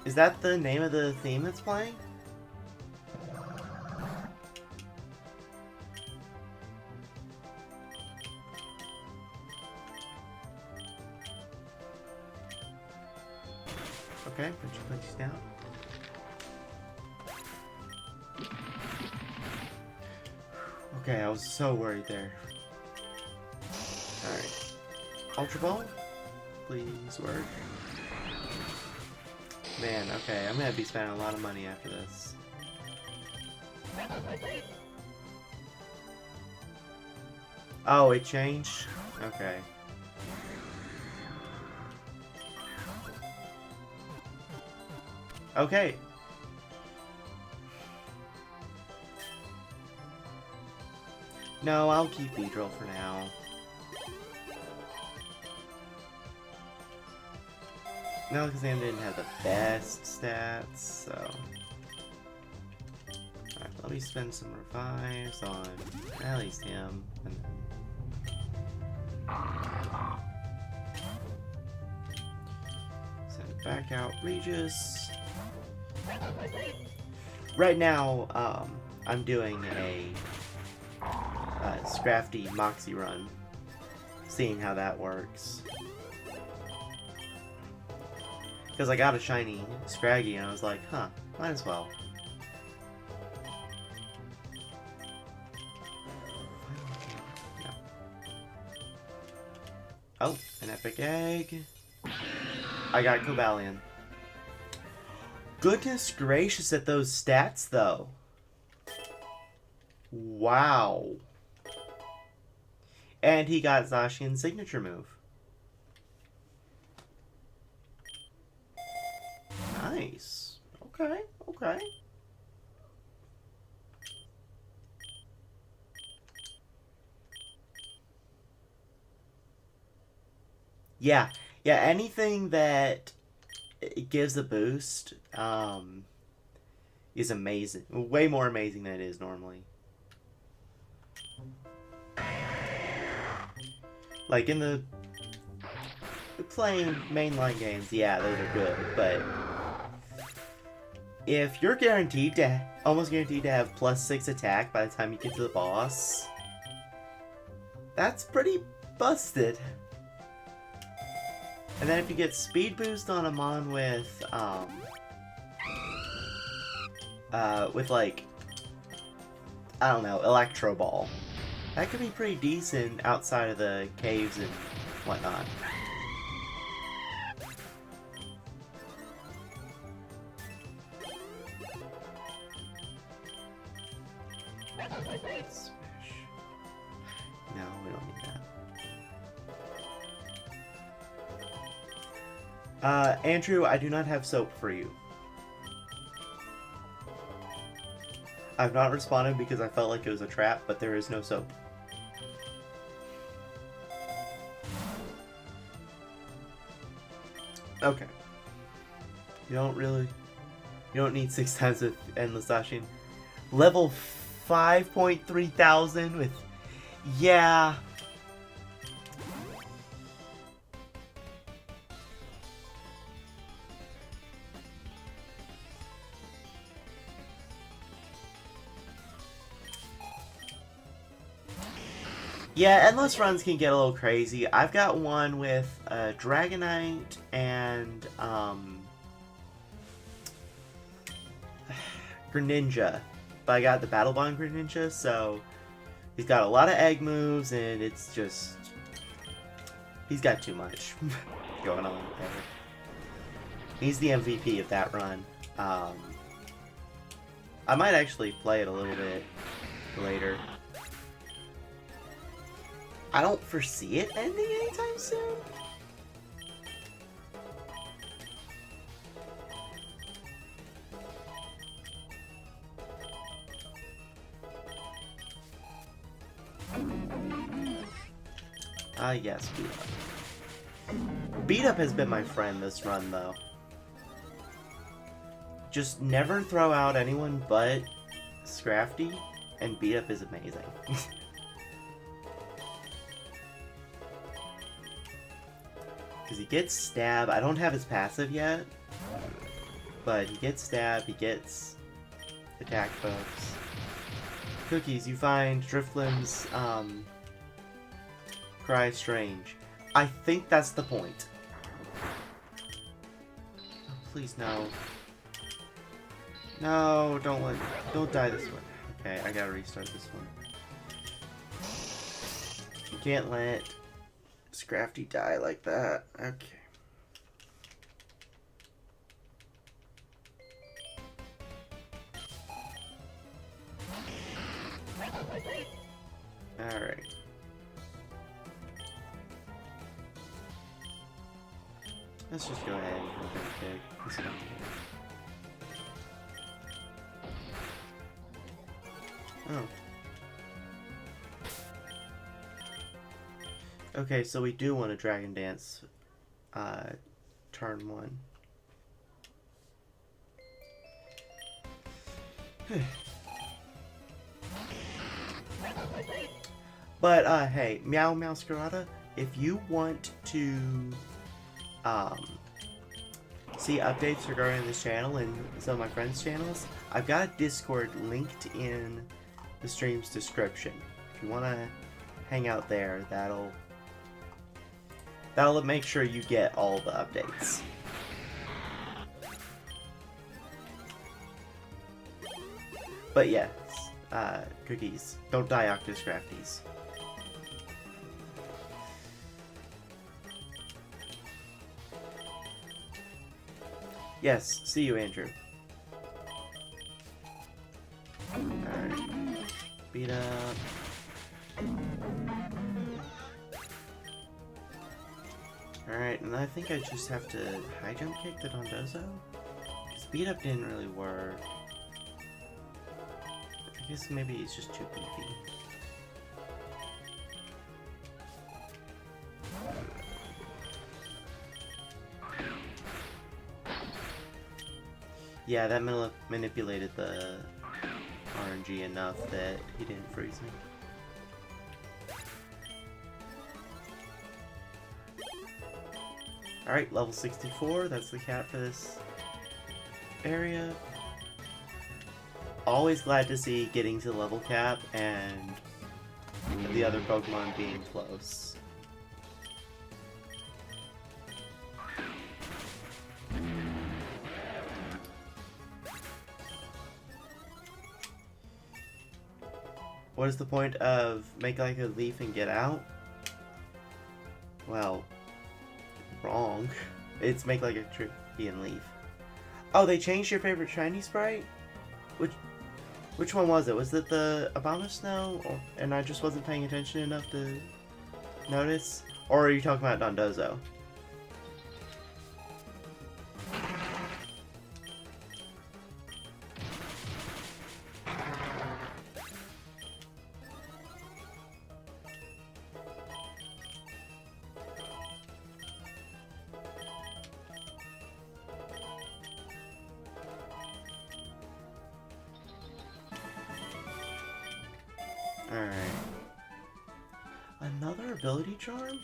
S1: Is that the name of the theme that's playing? Okay, Punchy Punchy's down. Okay, I was so worried there. Alright. Ultra Ball? Please work. Man, okay, I'm gonna be spending a lot of money after this. Oh, it changed? Okay. Okay. No, I'll keep Beedrill for now. Alakazam didn't have the best stats, so... Alright, let me spend some revives on at least him. And send it back out Regis. Right now, I'm doing a Scrafty Moxie run, seeing how that works. Because I got a shiny Scraggy and I was like, huh, might as well. Oh, an epic egg. I got Cobalion. Goodness gracious at those stats, though. Wow. And he got Zacian's signature move. Nice. Okay, okay. Yeah, yeah, anything that it gives a boost is amazing. Way more amazing than it is normally. Like in the playing mainline games, yeah, those are good, but if you're guaranteed to, almost guaranteed to have +6 attack by the time you get to the boss, that's pretty busted. And then if you get speed boost on a mon with like, I don't know, Electro Ball, that could be pretty decent outside of the caves and whatnot. Smash. No, we don't need that. Andrew, I do not have soap for you. I've not responded because I felt like it was a trap, but there is no soap. Okay. You don't need 6 times with Endless Dashing. Level 5.3 thousand with... Yeah. Yeah, endless runs can get a little crazy. I've got one with Dragonite and Greninja. But I got the Battle Bond Greninja, so he's got a lot of egg moves, and it's just... He's got too much going on there. He's the MVP of that run. I might actually play it a little bit later. I don't foresee it ending anytime soon. Yes, Beat Up. Beat Up has been my friend this run, though. Just never throw out anyone but Scrafty, and Beat Up is amazing. Because he gets Stab. I don't have his passive yet, but he gets Stab, he gets Attack Buffs. Cookies, you find Drifloon's Cry Strange. I think that's the point. Oh, please, no. No, don't die this one. Okay, I gotta restart this one. You can't let Scrafty die like that. Okay. Alright. Let's just go ahead and go big. Oh. Okay, so we do want a Dragon Dance turn 1. But, hey, Meow Masquerada, if you want to see updates regarding this channel and some of my friends' channels, I've got a Discord linked in the stream's description. If you want to hang out there, that'll make sure you get all the updates. But yes, Cookies, don't die Octoscrafties. Yes, see you, Andrew. Alright. Beat up. Alright, and I think I just have to high jump kick the Dondozo? Because beat up didn't really work. I guess maybe he's just too beefy. Yeah, that manipulated the RNG enough that he didn't freeze me. Alright, level 64, that's the cap for this area. Always glad to see getting to level cap and the other Pokemon being close. What is the point of make like a leaf and get out? Well, wrong. It's make like a tree and leave. Oh, they changed your favorite shiny sprite? Which one was it? Was it the Abomasnow? And I just wasn't paying attention enough to notice? Or are you talking about Dondozo? Alright. Another ability charm?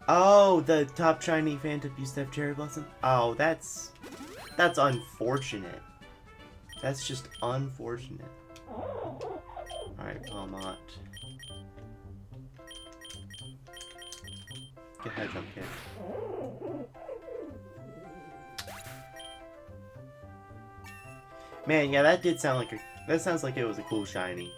S1: Oh, the top shiny Phantom used to have Cherry Blossom? Oh, that's unfortunate. That's just unfortunate. Alright, Palmot. Get high jump kick. Man, yeah, that did sound like that sounds like it was a cool shiny.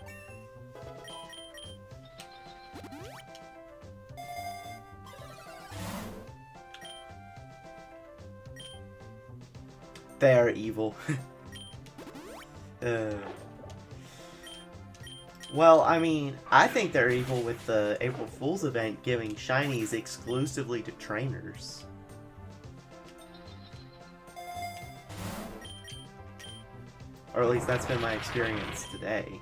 S1: They are evil. Well, I mean, I think they're evil with the April Fool's event giving shinies exclusively to trainers. Or at least that's been my experience today.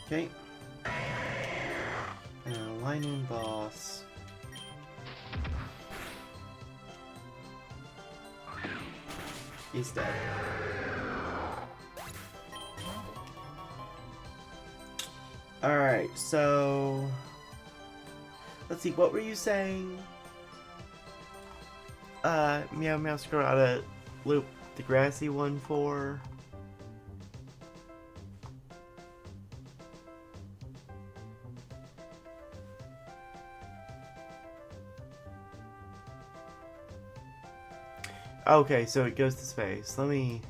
S1: Okay. Lightning boss. He's dead. Alright, so let's see, what were you saying? Meow Meow scroll out of loop the grassy one for? Okay, so it goes to space. Let me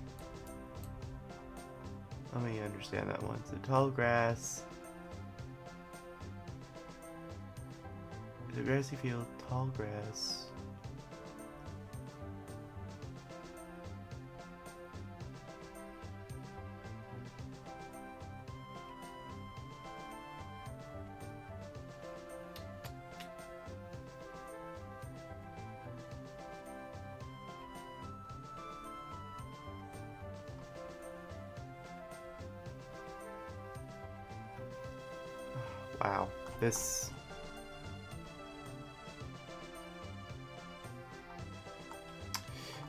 S1: understand that one. So tall grass. Is it grassy field? Tall grass. Wow, this...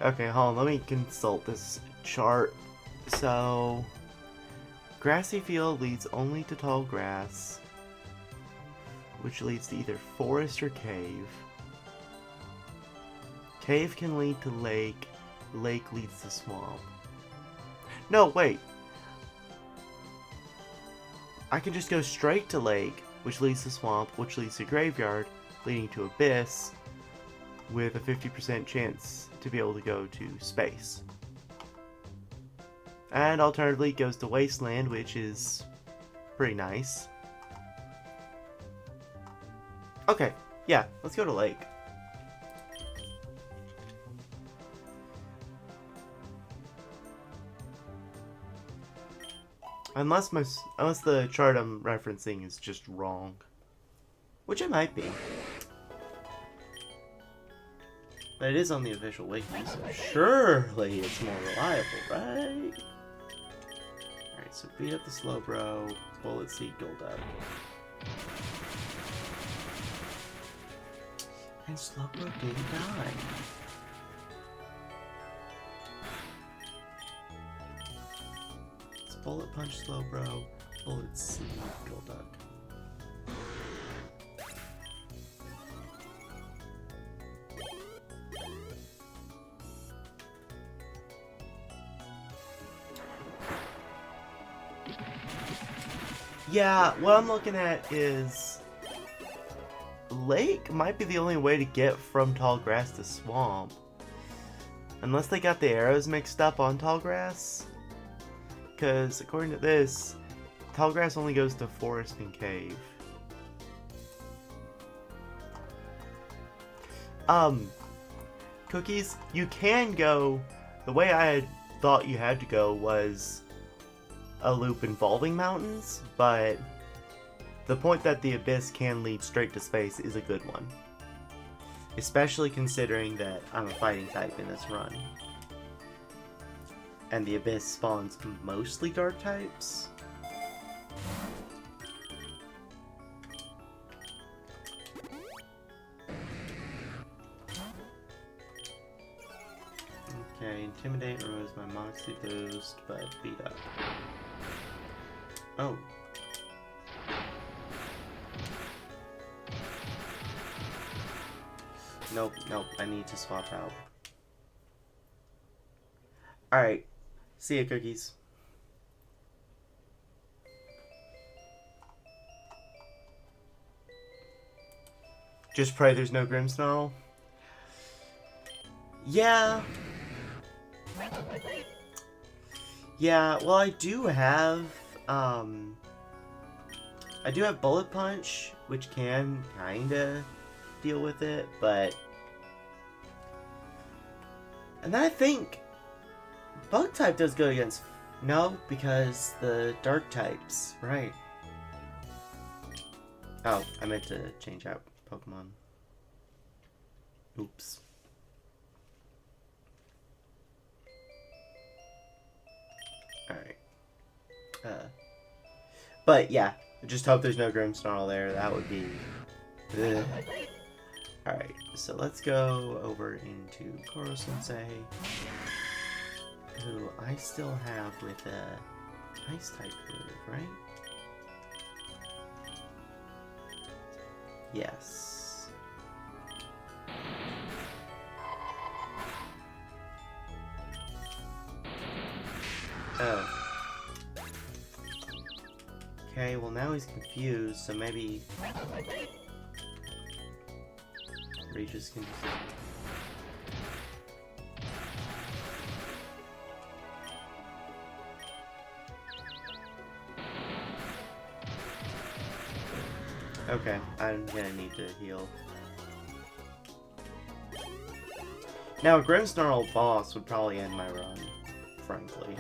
S1: Okay, hold on, let me consult this chart. So, grassy field leads only to tall grass, which leads to either forest or cave. Cave can lead to lake, lake leads to swamp. No, wait. I can just go straight to lake, which leads to swamp, which leads to graveyard, leading to abyss, with a 50% chance to be able to go to space. And alternatively, it goes to wasteland, which is pretty nice. Okay, yeah, let's go to lake. Unless the chart I'm referencing is just wrong. Which it might be. But it is on the official wiki, so surely it's more reliable, right? Alright, so beat up the Slowbro, Bullet Seed Golduck. And Slowbro didn't die. It's Bullet Punch Slowbro, Bullet Seed Golduck. Yeah, what I'm looking at is lake might be the only way to get from tall grass to swamp. Unless they got the arrows mixed up on tall grass. Because according to this, tall grass only goes to forest and cave. Cookies, you can go, the way I had thought you had to go was a loop involving mountains, but the point that the abyss can lead straight to space is a good one. Especially considering that I'm a fighting type in this run. And the abyss spawns mostly dark types. Okay, Intimidate removes my Moxie boost, but beat up. Oh. Nope, I need to swap out. Alright. See ya, Cookies. Just pray there's no Grimmsnarl. Yeah. Yeah, well I do have Bullet Punch, which can kinda deal with it, but and then I think Bug type does go against no, because the dark types, right. Oh, I meant to change out Pokemon. Oops. Alright. But yeah, just hope there's no Grimmsnarl there. That would be... Alright, so let's go over into Koro-sensei, who I still have with a Ice type move, right? Yes. Oh. Okay, well now he's confused, so maybe Regis can just... Okay, I'm gonna need to heal. Now, a Grimmsnarl boss would probably end my run, frankly.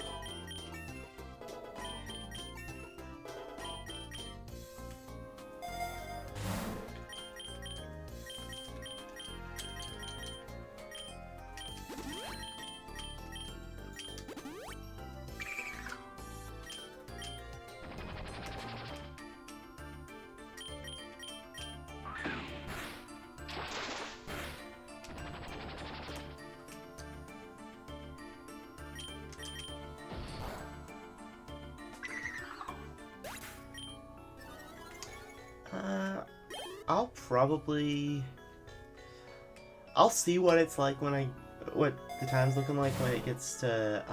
S1: I'll see what it's like when what the time's looking like when it gets to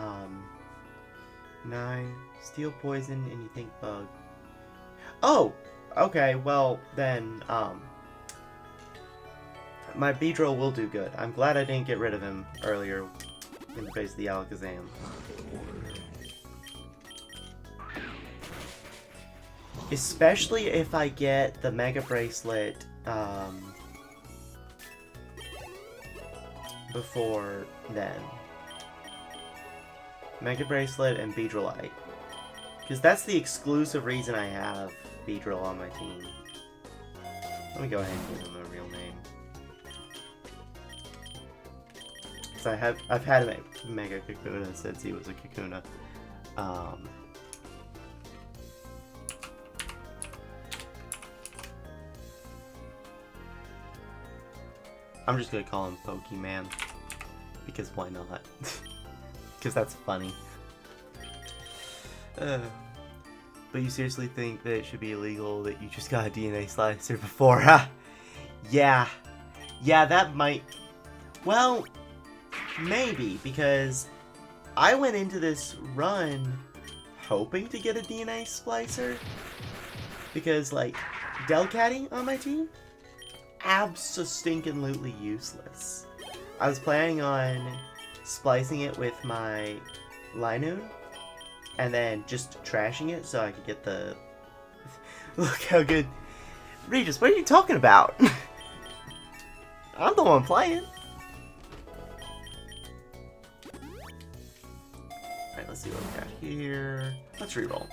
S1: 9. Steel, poison, and you think bug. Oh! Okay, well, then, my Beedrill will do good. I'm glad I didn't get rid of him earlier in the face of the Alakazam. Especially if I get the Mega Bracelet, before then. Mega Bracelet and Beedrillite. Because that's the exclusive reason I have Beedrill on my team. Let me go ahead and give him a real name. Because I've had a Mega Kakuna since he was a Kakuna. I'm just gonna call him Pokemon. Because why not? Because that's funny. But you seriously think that it should be illegal that you just got a DNA slicer before, huh? Yeah. Yeah, that might... Well, maybe, because I went into this run hoping to get a DNA splicer. Because, like, Delcatty on my team? Abso-stinkin-lutely useless. I was planning on splicing it with my Linoon, and then just trashing it so I could get the... Look how good... Regis, what are you talking about? I'm the one playing. Alright, let's see what we got here. Let's reroll.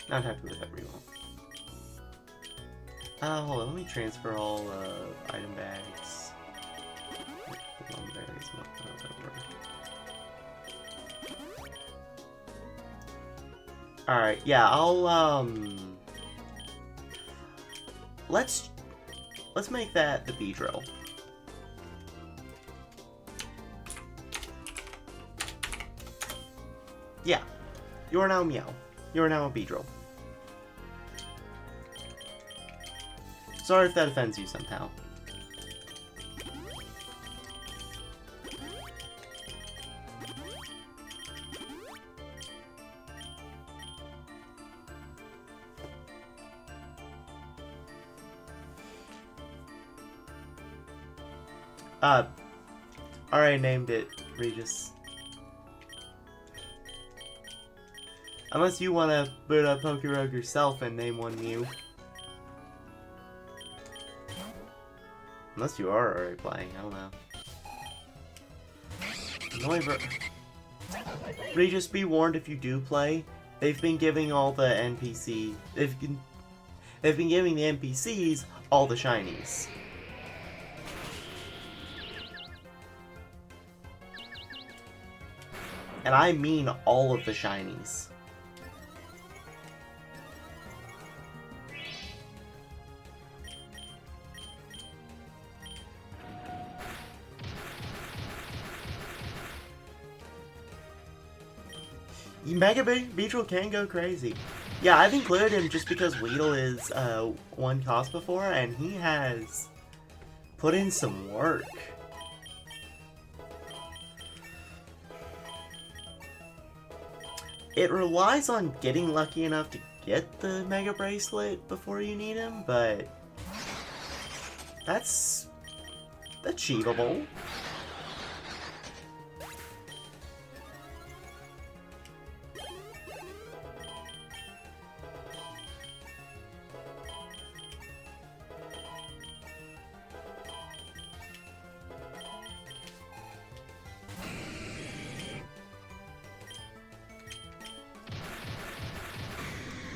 S1: Not happy with that reroll. Hold on, let me transfer all item bags. Berries, alright, yeah, I'll let's make that the Beedrill. Yeah. You are now Meow. You are now a Beedrill. Sorry if that offends you somehow. Already named it, Regis. Unless you want to boot up PokeRogue yourself and name one Mew. Unless you are already playing, I don't know. Regis, be warned if you do play. They've been giving all the NPC... They've been giving the NPCs all the shinies. And I mean all of the shinies. Mega Beedrill can go crazy. Yeah, I've included him just because Weedle is one cost before, and he has put in some work. It relies on getting lucky enough to get the Mega Bracelet before you need him, but that's achievable.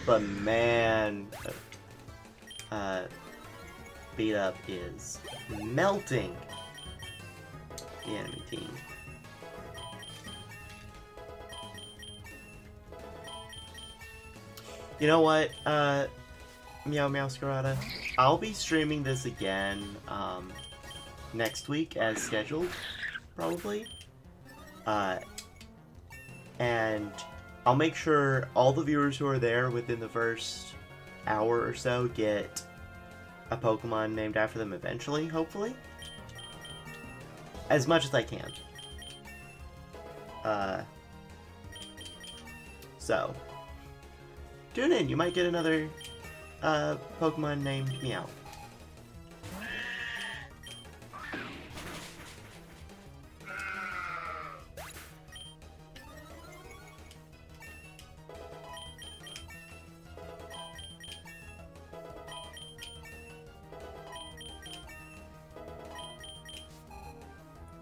S1: But man, Beat Up is melting the enemy team. You know what, Meow Scarada? I'll be streaming this again next week as scheduled, probably. And I'll make sure all the viewers who are there within the first hour or so get a Pokemon named after them eventually, hopefully. as much as I can. So, tune in. You might get another Pokemon named Meow.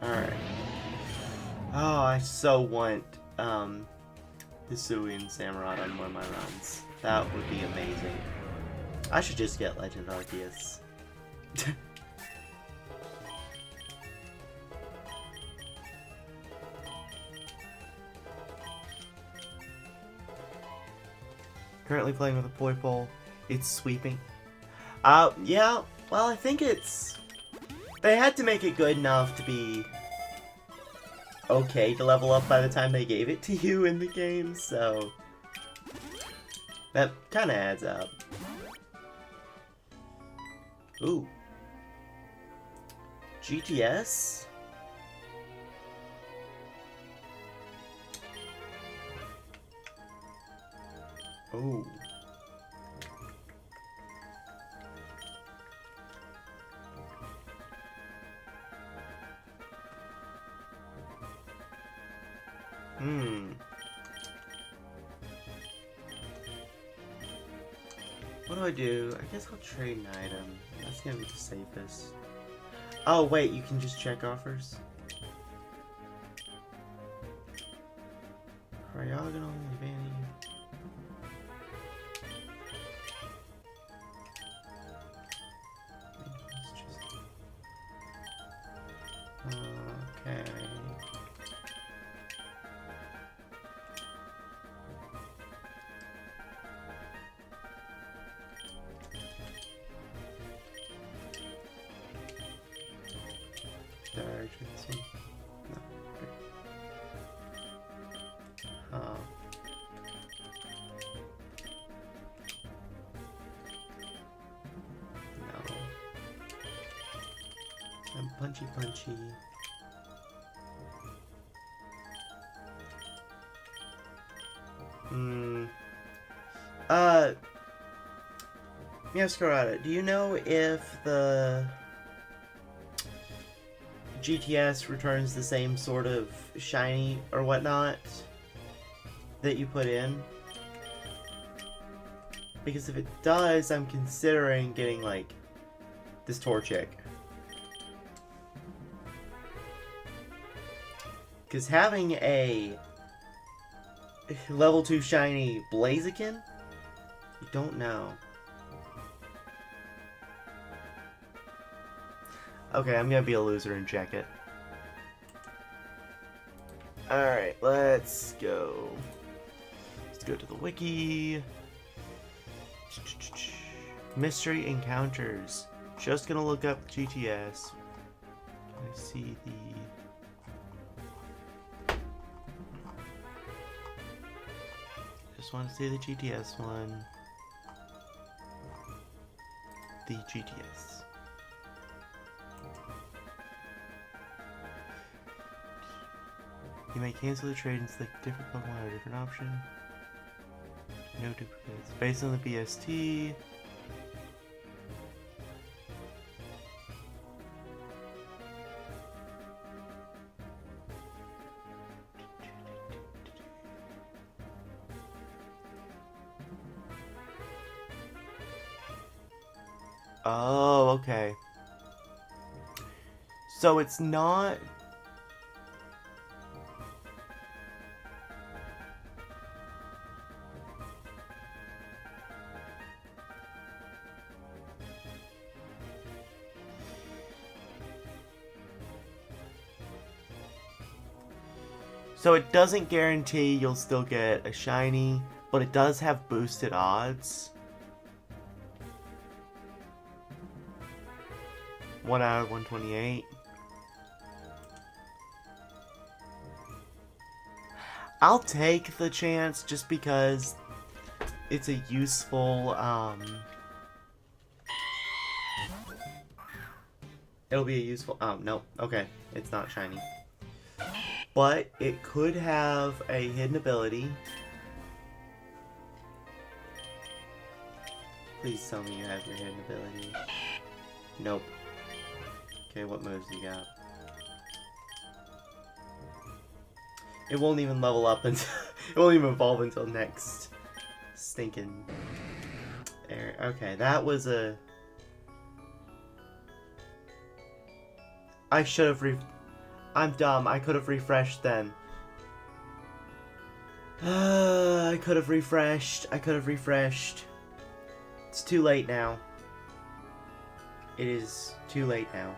S1: Alright. Oh, I so want Hisui and Samurott on one of my runs. That would be amazing. I should just get Legend Arceus. Currently playing with a Poipole. It's sweeping. Yeah, well, I think it's... They had to make it good enough to be okay to level up by the time they gave it to you in the game, so that kind of adds up. Ooh. GTS? Ooh. What do I do? I guess I'll trade an item. That's gonna be the safest. Oh wait, you can just check offers? Cryogonal advantage. Okay. This one? No. Okay. No. I'm punchy. Meowscarada, do you know if the GTS returns the same sort of shiny or whatnot that you put in? Because if it does, I'm considering getting, like, this Torchic. Because having a level 2 shiny Blaziken, you don't know. Okay, I'm gonna be a loser and check it. Alright, let's go. Let's go to the wiki. Mystery encounters. Just gonna look up GTS. I see the... Just want to see the GTS one. The GTS. You may cancel the trade and select different Pokemon or a different option. No duplicates. Based on the BST. Oh, okay. So it's not... So it doesn't guarantee you'll still get a shiny, but it does have boosted odds. 1 out of 128. I'll take the chance just because it's a useful It'll be a useful... Oh, no. Okay. It's not shiny. But it could have a hidden ability. Please tell me you have your hidden ability. Nope. Okay, what moves you got? It won't even level up until... it won't even evolve until next stinking... area. Okay, that was a... I should have I'm dumb. I could have refreshed then. I could have refreshed. I could have refreshed. It's too late now. It is too late now.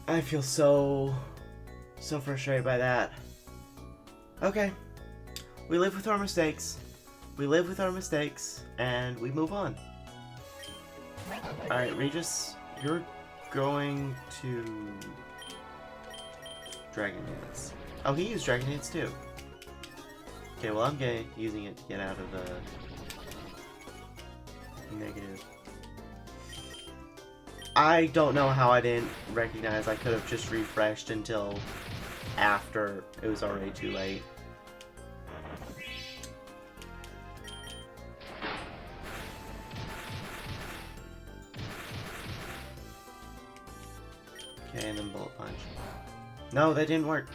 S1: I feel so frustrated by that. Okay. We live with our mistakes. We live with our mistakes, and we move on. Alright, Regis, you're going to... Dragon Dance. Oh, he used Dragon Dance too. Okay, well I'm using it to get out of the... negative. I don't know how I didn't recognize I could have just refreshed until after it was already too late. Okay, and then Bullet Punch. No, that didn't work.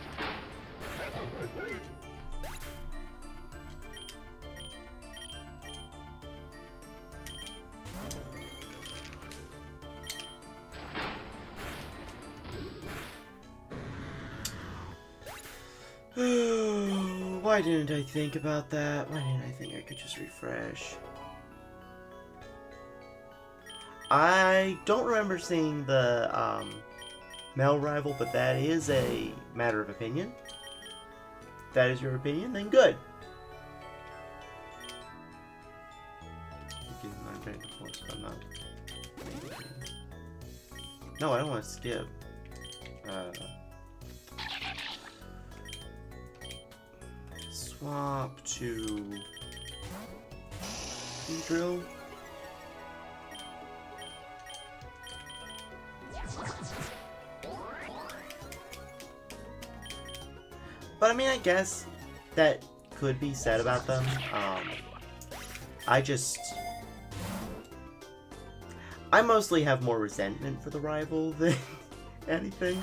S1: Why didn't I think about that? Why didn't I think I could just refresh? I don't remember seeing the male rival, but that is a matter of opinion. If that is your opinion, then good. No, I don't want to skip. Swap to drill. But I mean, I guess that could be said about them. I mostly have more resentment for the rival than anything.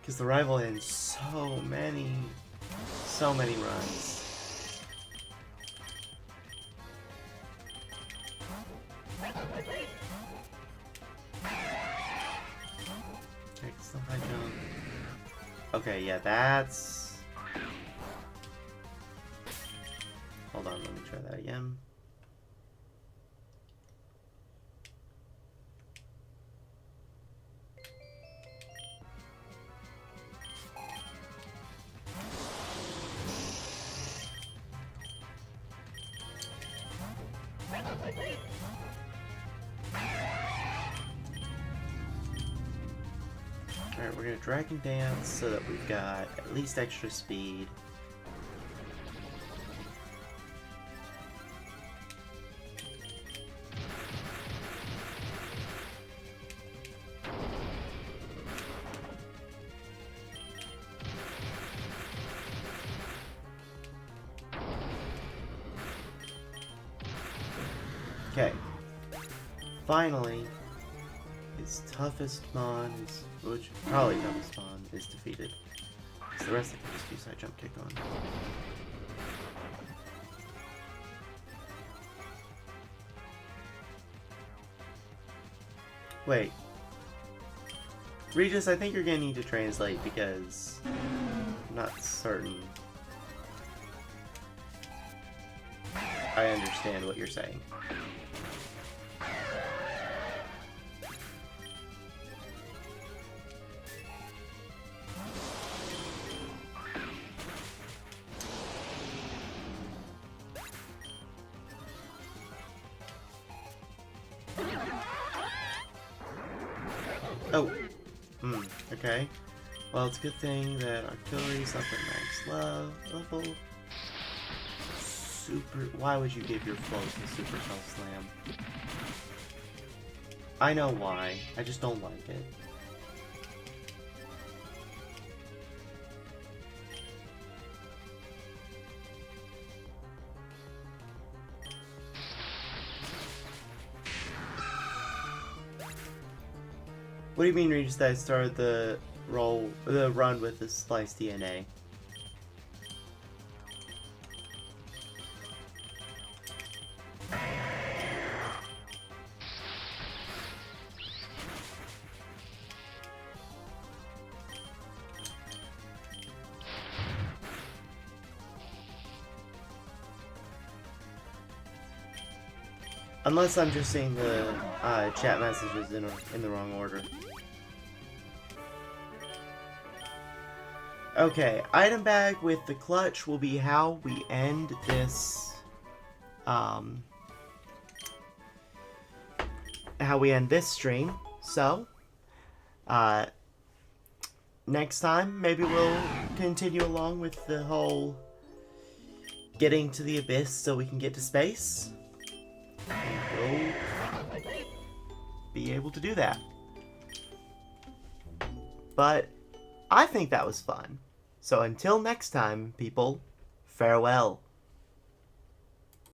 S1: Because the rival had so many runs. Okay, yeah, that's... Hold on, let me try that again. Alright, we're gonna Dragon Dance so that we've got at least extra speed. Okay. Finally, his toughest mon is, which probably toughest mon is defeated. So the rest I can just use that jump kick on. Wait. Regis, I think you're gonna need to translate because I'm not certain I understand what you're saying. Oh, okay. Well, it's a good thing that artillery's up at max level. Why would you give your flows the Supercell Slam? I know why. I just don't like it. What do you mean, Regis, that I started the run with the Slice DNA? Unless I'm just seeing the chat messages in the wrong order. Okay, item bag with the clutch will be how we end this, how we end this stream. So, next time, maybe we'll continue along with the whole getting to the abyss so we can get to space. And we'll be able to do that. But I think that was fun. So until next time, people, farewell.